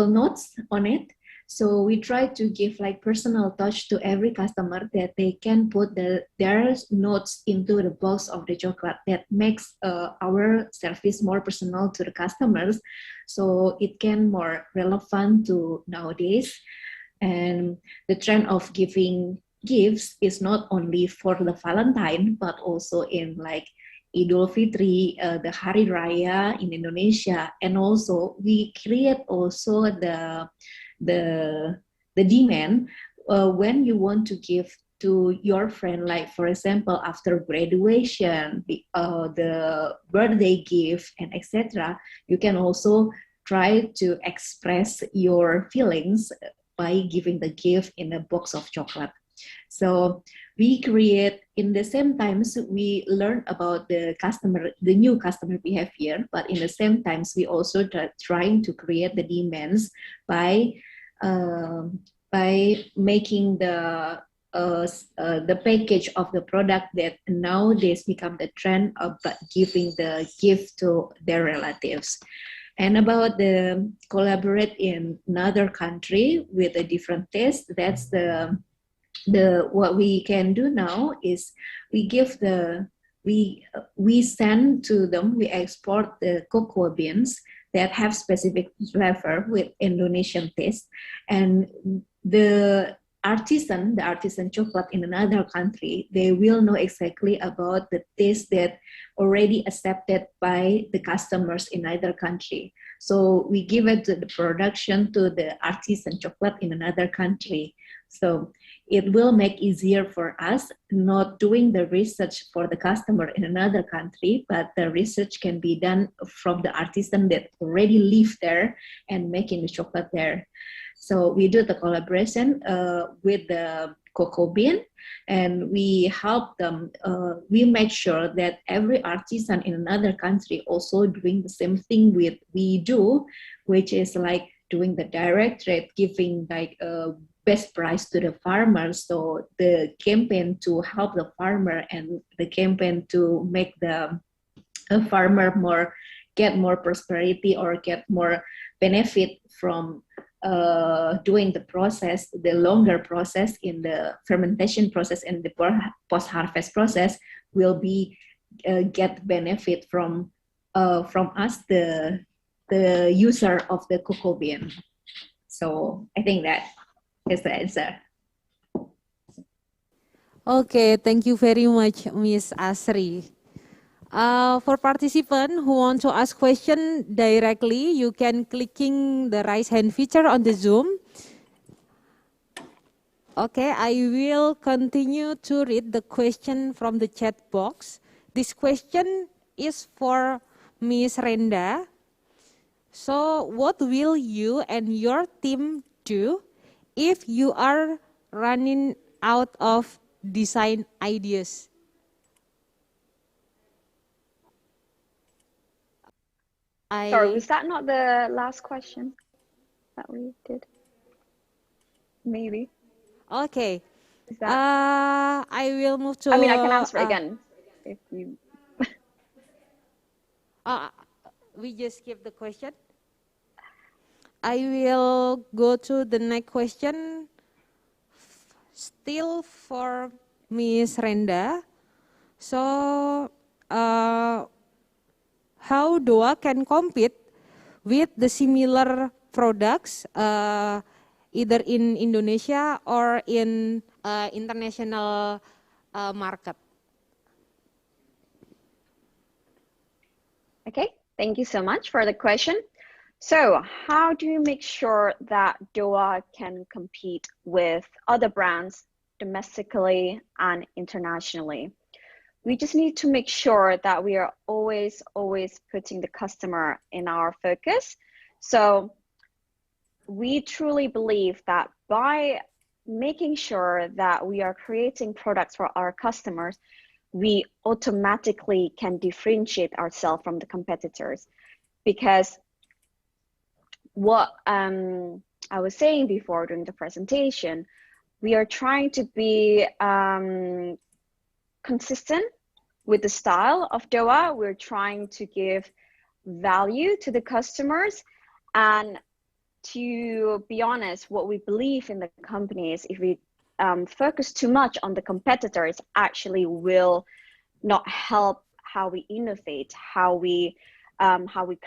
notes on it. So we try to give like personal touch to every customer that they can put their notes into the box of the chocolate. That makes our service more personal to the customers, so it can more relevant to nowadays. And the trend of giving gifts is not only for the Valentine, but also in like Idul Fitri, the Hari Raya in Indonesia, and also we create also the demand when you want to give to your friend, like for example after graduation, the birthday gift, and etc. You can also try to express your feelings by giving the gift in a box of chocolate. So we create, in the same times we learn about the new customer behavior, but in the same times we also trying to create the demands by making the package of the product that nowadays become the trend of giving the gift to their relatives. And about the collaborate in another country with a different taste, that's the what we can do now is we send to them, we export the cocoa beans that have specific flavor with Indonesian taste, and the artisan chocolate in another country, they will know exactly about the taste that already accepted by the customers in either country. So we give it to the production to the artisan chocolate in another country. So it will make easier for us not doing the research for the customer in another country, but the research can be done from the artisan that already live there and making the chocolate there. So we do the collaboration with the cocoa bean, and we help them. We make sure that every artisan in another country also doing the same thing we do, which is like doing the direct trade, giving like a best price to the farmers. So the campaign to help the farmer and the campaign to make the farmer get more prosperity or get more benefit from doing the process, the longer process in the fermentation process and the post-harvest process will be get benefit from us, the user of the cocoa bean. So I think that is the answer. Okay, thank you very much, Miss Asri. For participants who want to ask question directly, you can clicking the raise hand feature on the Zoom. Okay, I will continue to read the question from the chat box. This question is for Miss Renda. So, what will you and your team do if you are running out of design ideas? Sorry, was that not the last question that we did? Maybe. Okay. I will move to... I mean, I can answer again if you... we just skip the question. I will go to the next question. Still for Miss Renda. So, how Dowa can compete with the similar products either in Indonesia or in international market? Okay, thank you so much for the question. So how do you make sure that Dowa can compete with other brands domestically and internationally. We just need to make sure that we are always putting the customer in our focus. So we truly believe that by making sure that we are creating products for our customers, we automatically can differentiate ourselves from the competitors. Because what I was saying before during the presentation, we are trying to be consistent with the style of Dowa. We're trying to give value to the customers, and to be honest, what we believe in the company is if we focus too much on the competitors, actually will not help how we innovate, how we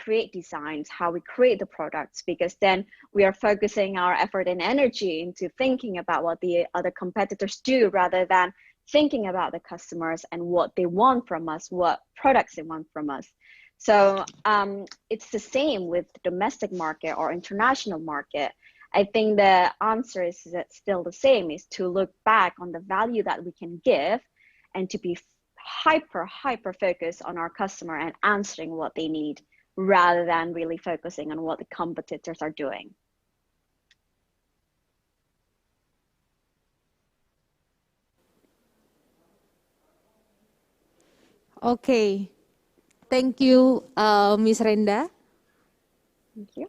create designs, how we create the products, because then we are focusing our effort and energy into thinking about what the other competitors do rather than thinking about the customers and what they want from us, what products they want from us. So it's the same with the domestic market or international market. I think the answer is that still the same, is to look back on the value that we can give and to be hyper focused on our customer and answering what they need rather than really focusing on what the competitors are doing. Okay, thank you, Miss Renda. Thank you.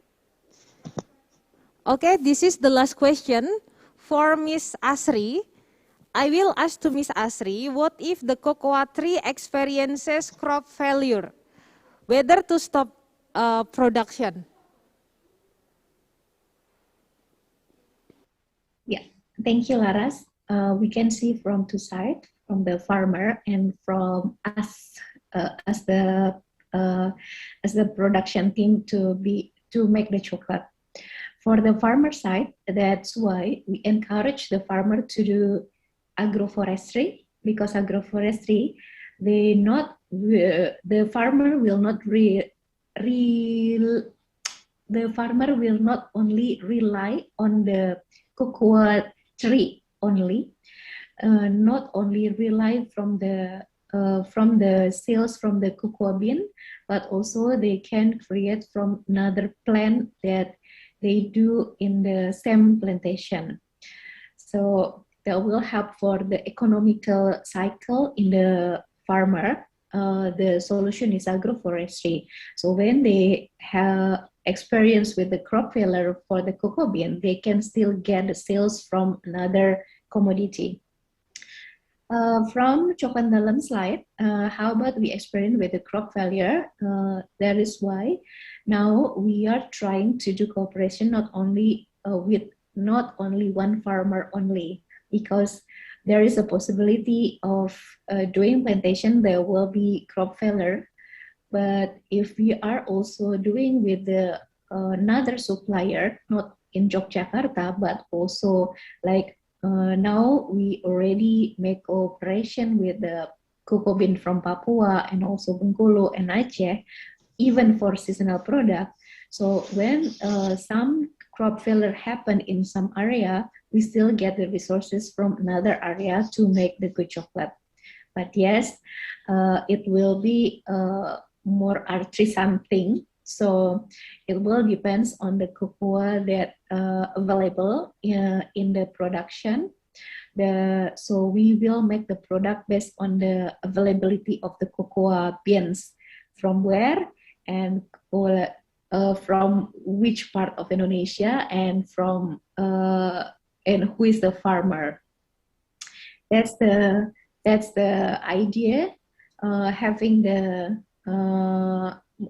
Okay, this is the last question for Miss Asri. I will ask to Miss Asri, what if the cocoa tree experiences crop failure? Whether to stop production? Yeah, thank you, Laras. We can see from two sides, from the farmer and from us as the production team to make the chocolate. For the farmer side, that's why we encourage the farmer to do agroforestry, because agroforestry, the farmer will not only rely on the cocoa tree only, not only rely from the sales from the cocoa bean, but also they can create from another plant that they do in the same plantation. So that will help for the economical cycle in the farmer. The solution is agroforestry. So when they have experience with the crop failure for the cocoa bean, they can still get the sales from another commodity. From Chokan Dalam slide, how about we experience with the crop failure? That is why now we are trying to do cooperation not only with one farmer only, because there is a possibility of doing plantation, there will be crop failure. But if we are also doing with the another supplier, not in Yogyakarta, but also like now we already make cooperation with the cocoa bean from Papua and also Bengkulu and Aceh, even for seasonal product. So when some crop failure happen in some area, we still get the resources from another area to make the good chocolate. But yes, it will be more artisan thing. So it will depends on the cocoa that available in the production. So we will make the product based on the availability of the cocoa beans, from where and from which part of Indonesia, and from and who is the farmer. That's the idea. Having the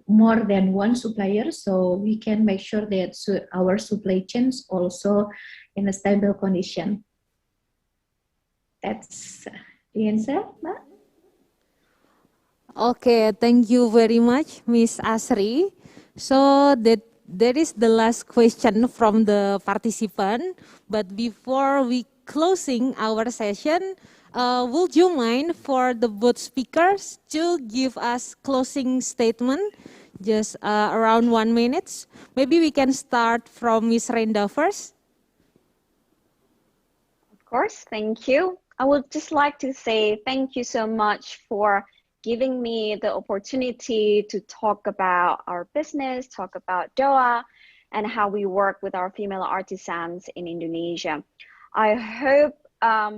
more than one supplier, so we can make sure that our supply chains also in a stable condition. That's the answer, Ma? Okay, thank you very much, Miss Asri. So that is the last question from the participant. But before we closing our session, would you mind for the both speakers to give us closing statement, just around 1 minute? Maybe we can start from Miss Renda first. Of course, thank you. I would just like to say thank you so much for giving me the opportunity to talk about our business, talk about Dowa, and how we work with our female artisans in Indonesia. I hope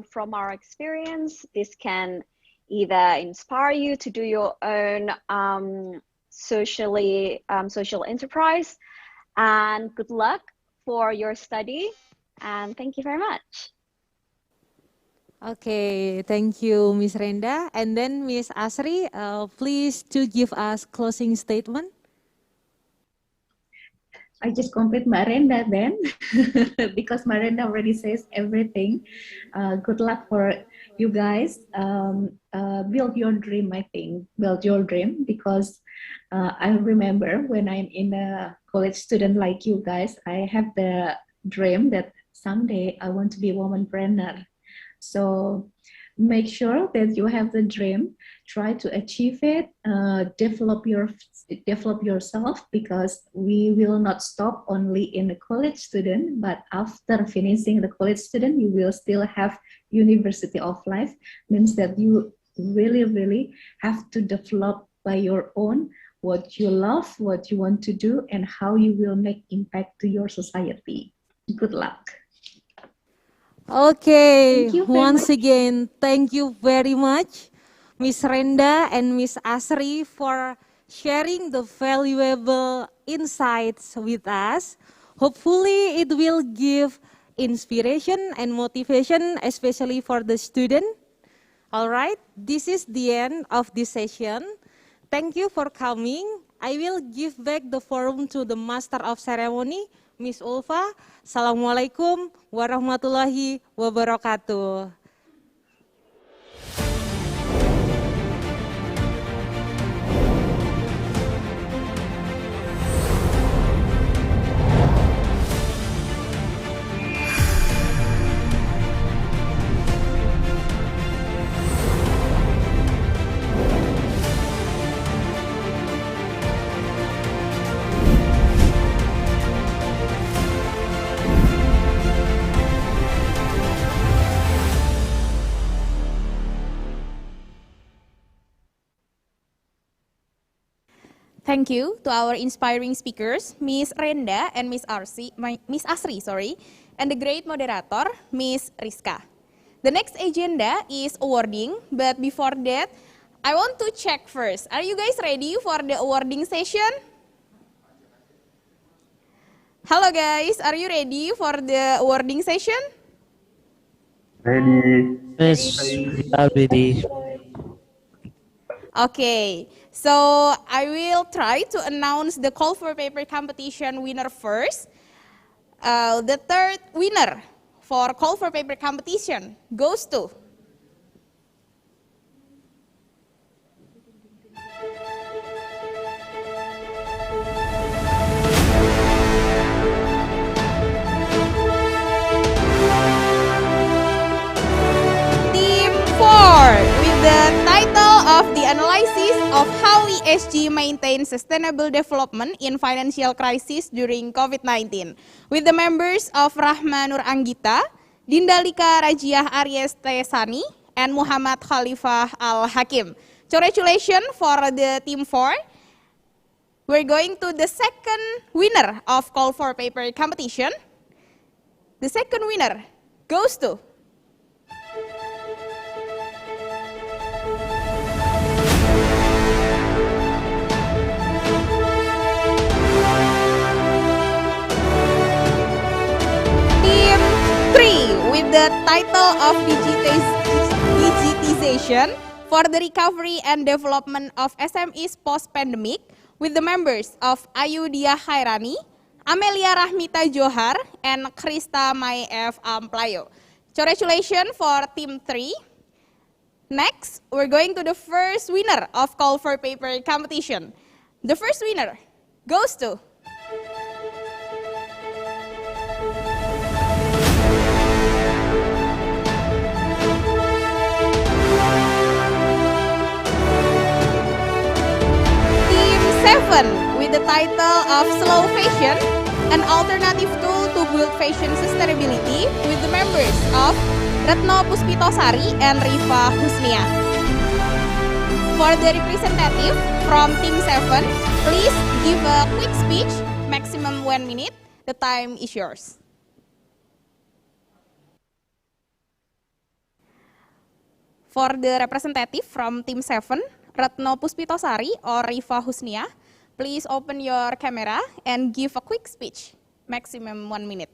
from our experience, this can either inspire you to do your own social enterprise, and good luck for your study, and thank you very much. Okay, thank you, Miss Renda. And then Miss Asri, please to give us closing statement. I just complete Marenda then, because Marenda already says everything. Good luck for you guys. Build your dream, I think. Build your dream, because I remember when I'm in a college student like you guys, I have the dream that someday I want to be a womanpreneur. So make sure that you have the dream, try to achieve it, develop yourself, because we will not stop only in a college student, but after finishing the college student, you will still have university of life. Means that you really have to develop by your own what you love, what you want to do, and how you will make impact to your society. Good luck. Okay, Thank you very once much. again, thank you very much, Miss Renda and Miss Asri, for sharing the valuable insights with us. Hopefully, it will give inspiration and motivation, especially for the student. All right, this is the end of this session. Thank you for coming. I will give back the forum to the Master of Ceremony, Miss Ulfa. Assalamualaikum warahmatullahi wabarakatuh. Thank you to our inspiring speakers, Miss Renda and Miss Asri, and the great moderator, Miss Rizka. The next agenda is awarding, but before that, I want to check first. Are you guys ready for the awarding session? Hello guys, are you ready for the awarding session? Ready. Yes, we are ready. Okay, so I will try to announce the call for paper competition winner first. The third winner for call for paper competition goes to Team 4 with the title of the analysis of how ESG maintains sustainable development in financial crisis during COVID-19, with the members of Rahma Nur Anggita, Dindalika Rajiah Aries Tesani, and Muhammad Khalifah Al-Hakim. Congratulations for the Team 4. We're going to the second winner of call for paper competition. The second winner goes to Team 3 with the title of Digitization for the Recovery and Development of SMEs Post-Pandemic, with the members of Ayudia Khairani, Amelia Rahmita Johar, and Krista Mai F. Amplayo. Congratulations for Team 3. Next, we're going to the first winner of call for paper competition. The first winner goes to Team 7 with the title of Slow Fashion, an alternative tool to build fashion sustainability, with the members of Retno Puspitosari and Rifa Husnia. For the representative from Team 7, please give a quick speech, maximum 1 minute. The time is yours. For the representative from Team 7, Retno Puspitosari or Rifa Husnia, please open your camera and give a quick speech, maximum 1 minute.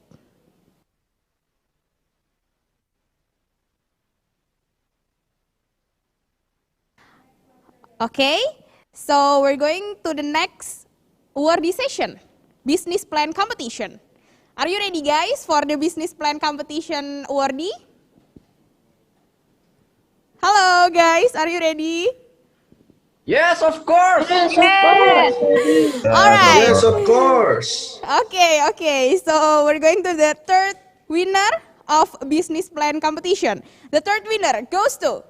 Okay, so we're going to the next awardee session, business plan competition. Are you ready, guys, for the business plan competition awardee? Hello, guys, are you ready? Yes, of course. Yes, of course. All right. Yes, of course. Okay. So we're going to the third winner of business plan competition. The third winner goes to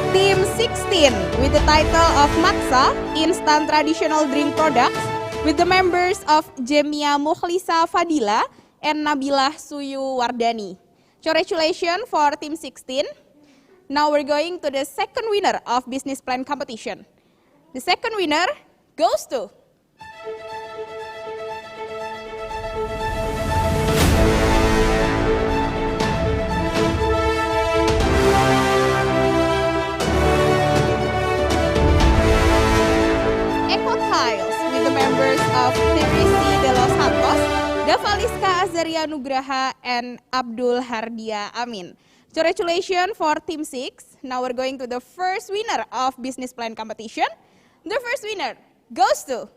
Team 16 with the title of Maksa, instant traditional drink products, with the members of Jemia Mukhlisa Fadila and Nabilah Suyu Wardani. Congratulations for Team 16. Now we're going to the second winner of business plan competition. The second winner goes to with the members of Teresi de los Santos, Davaliska Azaria Nugraha, and Abdul Hardia Amin. Congratulations for Team 6. Now we're going to the first winner of business plan competition. The first winner goes to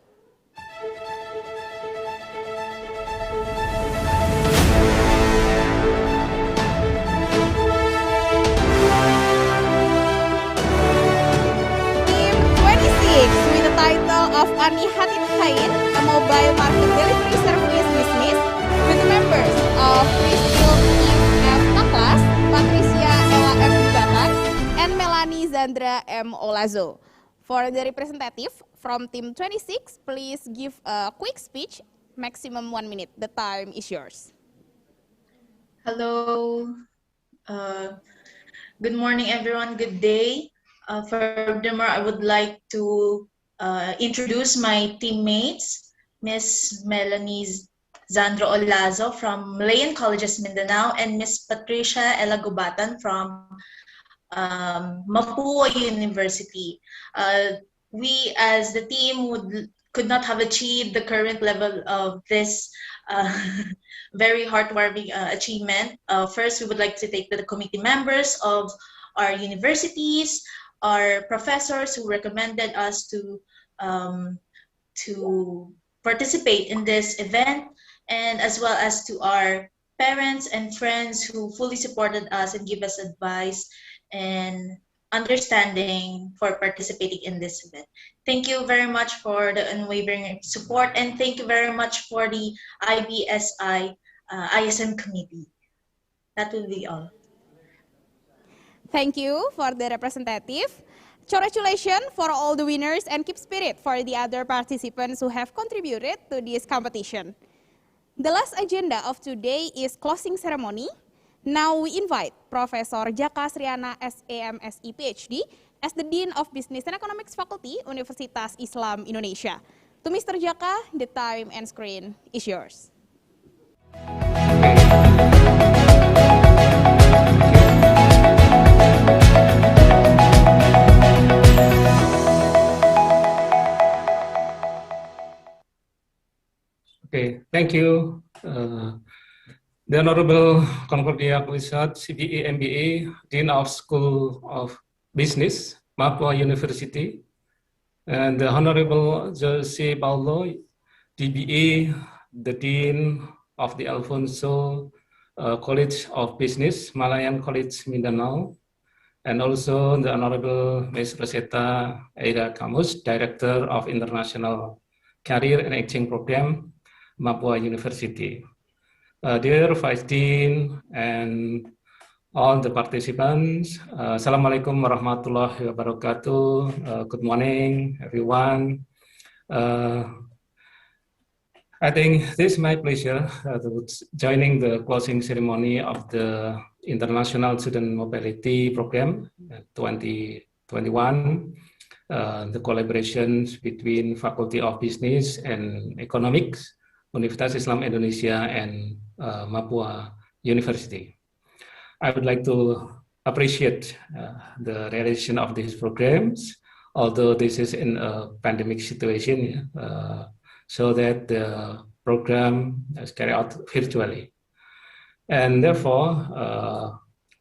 with the title of Ani Hatid Hain, a mobile market delivery service business, with the members of Priscil F. Taklas, Patricia Ella F. Batan, and Melanie Zandra M. Olazo. For the representative from Team 26, please give a quick speech, maximum 1 minute. The time is yours. Hello. Good morning, everyone. Good day. Furthermore, I would like to introduce my teammates, Miss Melanie Zandro Olazo from Malayan Colleges, Mindanao, and Miss Patricia Elagubatan from Mapua University. We as the team could not have achieved the current level of this very heartwarming achievement. First, we would like to thank the committee members of our universities, our professors who recommended us to participate in this event, and as well as to our parents and friends who fully supported us and give us advice and understanding for participating in this event. Thank you very much for the unwavering support, and thank you very much for the IBSI ISM committee. That will be all. Thank you for the representative. Congratulations for all the winners and keep spirit for the other participants who have contributed to this competition. The last agenda of today is closing ceremony. Now we invite Professor Jaka Sriana SAMSI PhD as the Dean of Business and Economics Faculty, Universitas Islam Indonesia. To Mr. Jaka, the time and screen is yours. Okay, thank you. The Honorable Concordia Kulisat, CBA MBA, Dean of School of Business, Mapua University, and the Honorable Jose Paulo, DBA, the Dean of the Alfonso College of Business, Malayan College, Mindanao, and also the Honorable Ms. Rosetta Aida Camus, Director of International Career and Exchange Program, Mapua University. Dear Vice Dean and all the participants. Assalamualaikum warahmatullahi wabarakatuh. Good morning, everyone. I think this is my pleasure to joining the closing ceremony of the International Student Mobility Program 2021. The collaborations between Faculty of Business and Economics, Universitas Islam Indonesia, and Mapua University. I would like to appreciate the realization of these programs, although this is in a pandemic situation, so that the program is carried out virtually. And therefore,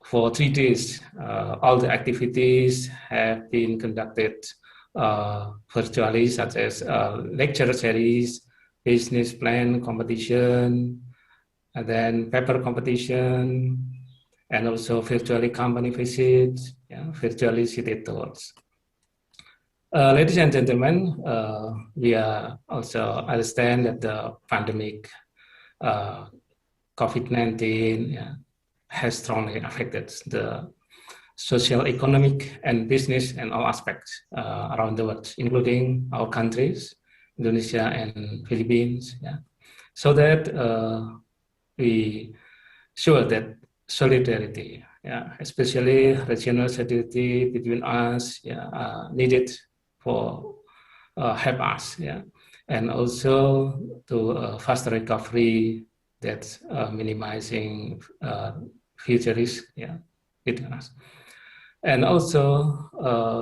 for 3 days, all the activities have been conducted virtually, such as lecture series, business plan competition, and then paper competition, and also virtually company visits, virtually city tours. Ladies and gentlemen, we also understand that the pandemic COVID-19 has strongly affected the social, economic, and business and all aspects around the world, including our countries, Indonesia and Philippines. So that we sure that solidarity, especially regional solidarity between us, needed for help us, and also to faster recovery, that's minimizing future risk, between us. And also,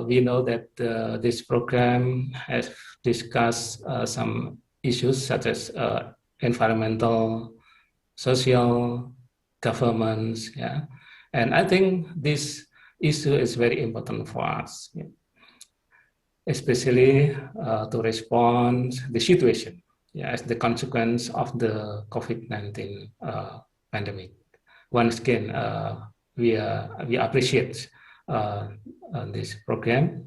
we know that this program has discussed some issues such as environmental, social, governments, and I think this issue is very important for us, especially to respond the situation as the consequence of the COVID-19 pandemic. Once again, we appreciate this program,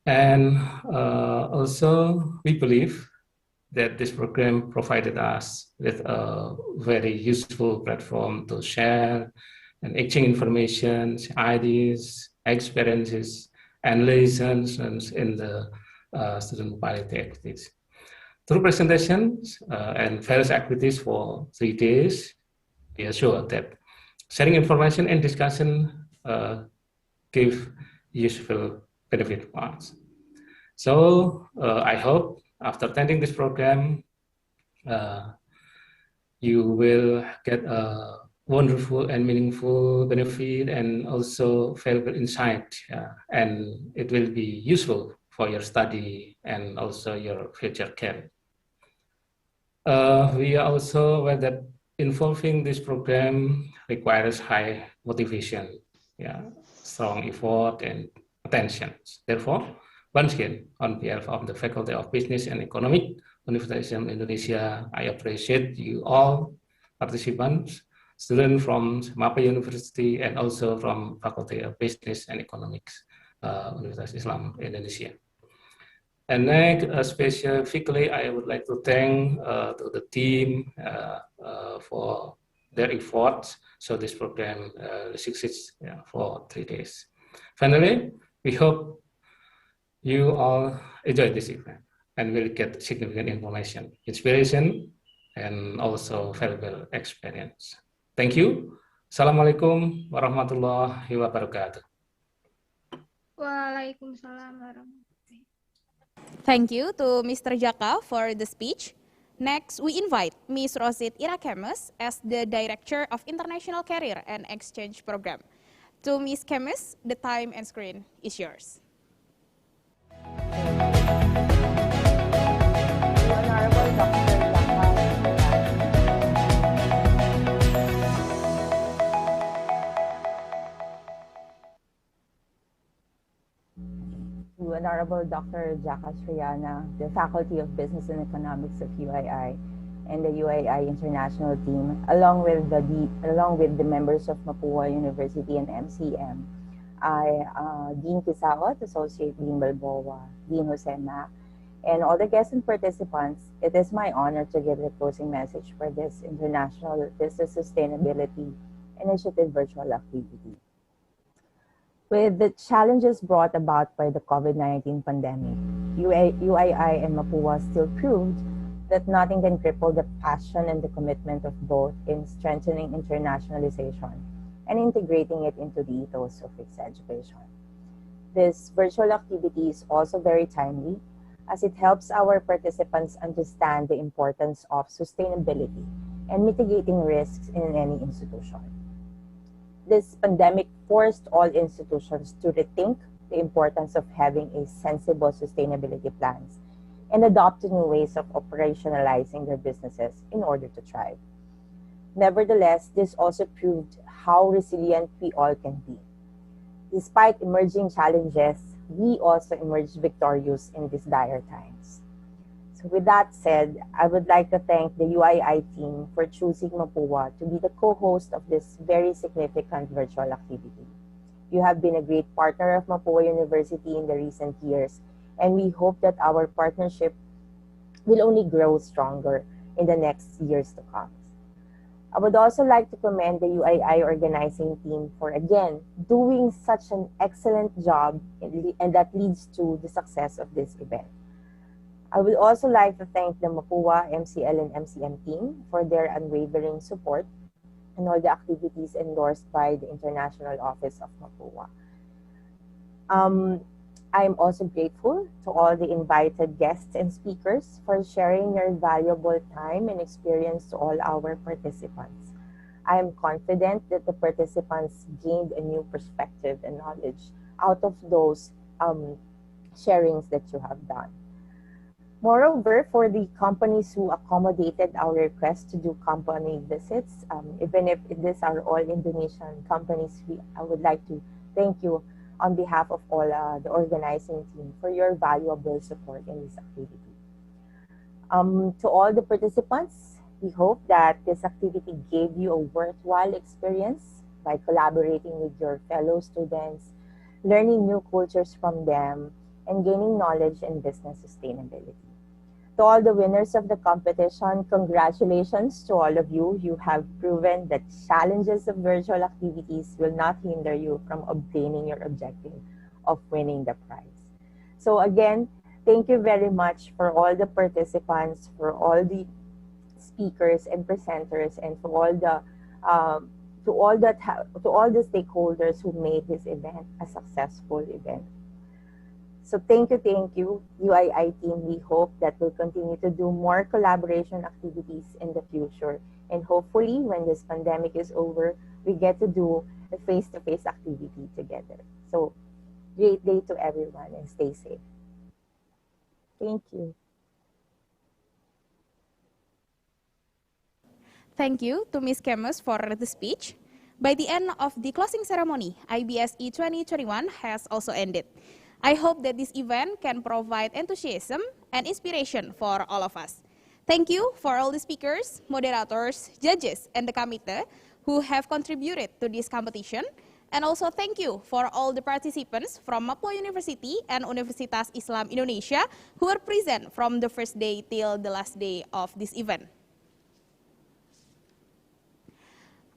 and also we believe that this program provided us with a very useful platform to share and exchange information, ideas, experiences, and lessons in the student mobility activities. Through presentations and various activities for 3 days, we are sure that sharing information and discussion give useful benefit for us. So I hope after attending this program, you will get a wonderful and meaningful benefit and also valuable insight, and it will be useful for your study and also your future career. We are also aware that involving this program requires high motivation, strong effort and attention. Therefore, once again, on behalf of the Faculty of Business and Economics, Universitas Islam Indonesia, I appreciate you all participants, students from Mapua University, and also from Faculty of Business and Economics, Universitas Islam Indonesia. And next, specifically, I would like to thank to the team for their efforts, so this program succeeds for 3 days. Finally, we hope you all enjoy this event and will get significant information, inspiration, and also valuable experience. Thank you. Assalamualaikum warahmatullahi wabarakatuh. Waalaikumsalam warahmatullahi. Thank you to Mr. Jaka for the speech. Next, we invite Ms. Rosit Irakemes as the Director of International Career and Exchange Program. To Ms. Kemes, the time and screen is yours. To Honorable Dr. Jaka Sriana, the Faculty of Business and Economics of UII, and the UII International Team, along with the members of Mapua University and MCM, Dean Kisaot, Associate Dean Balboa, Dean Jose Mac, and all the guests and participants. It is my honor to give the closing message for this International Business Sustainability initiative virtual activity. With the challenges brought about by the COVID-19 pandemic, UII and Mapua still proved that nothing can cripple the passion and the commitment of both in strengthening internationalization and integrating it into the ethos of its education. This virtual activity is also very timely as it helps our participants understand the importance of sustainability and mitigating risks in any institution. This pandemic forced all institutions to rethink the importance of having a sensible sustainability plans and adopt new ways of operationalizing their businesses in order to thrive. Nevertheless, this also proved how resilient we all can be. Despite emerging challenges, we also emerged victorious in these dire times. So with that said, I would like to thank the UII team for choosing Mapua to be the co-host of this very significant virtual activity. You have been a great partner of Mapua University in the recent years, and we hope that our partnership will only grow stronger in the next years to come. I would also like to commend the UII organizing team for, again, doing such an excellent job and that leads to the success of this event. I would also like to thank the Mapua, MCL, and MCM team for their unwavering support and all the activities endorsed by the International Office of Mapua. I'm also grateful to all the invited guests and speakers for sharing their valuable time and experience to all our participants. I am confident that the participants gained a new perspective and knowledge out of those sharings that you have done. Moreover, for the companies who accommodated our request to do company visits, even if these are all Indonesian companies, I would like to thank you on behalf of all the organizing team for your valuable support in this activity. To all the participants, we hope that this activity gave you a worthwhile experience by collaborating with your fellow students, learning new cultures from them, and gaining knowledge in business sustainability. To all the winners of the competition, congratulations to all of you. You have proven that challenges of virtual activities will not hinder you from obtaining your objective of winning the prize. So again, thank you very much for all the participants, for all the speakers and presenters, and for all the stakeholders who made this event a successful event. So thank you, UII team. We hope that we'll continue to do more collaboration activities in the future. And hopefully, when this pandemic is over, we get to do a face-to-face activity together. So great day to everyone and stay safe. Thank you. Thank you to Ms. Kemes for the speech. By the end of the closing ceremony, IBSE 2021 has also ended. I hope that this event can provide enthusiasm and inspiration for all of us. Thank you for all the speakers, moderators, judges, and the committee who have contributed to this competition. And also thank you for all the participants from Mapua University and Universitas Islam Indonesia who were present from the first day till the last day of this event.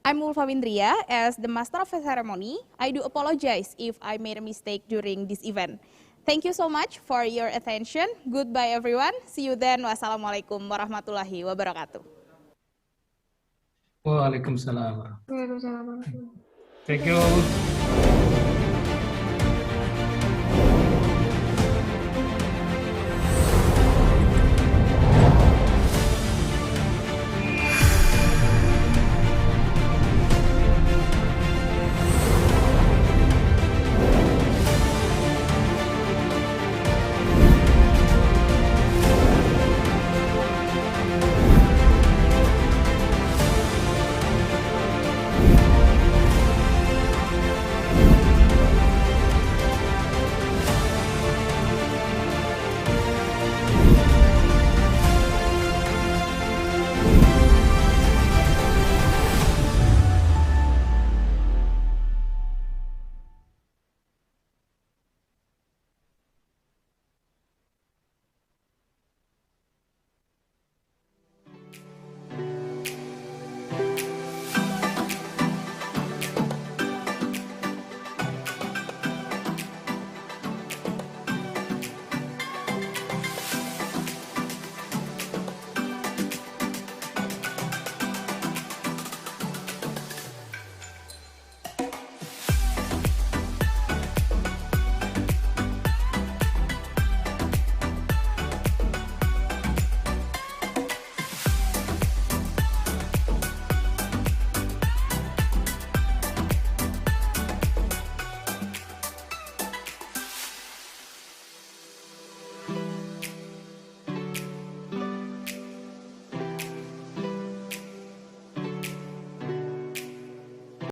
I'm Ulfa Windria. As the master of the ceremony, I do apologize if I made a mistake during this event. Thank you so much for your attention. Goodbye everyone. See you then. Wassalamualaikum warahmatullahi wabarakatuh. Waalaikumsalam. Thank you.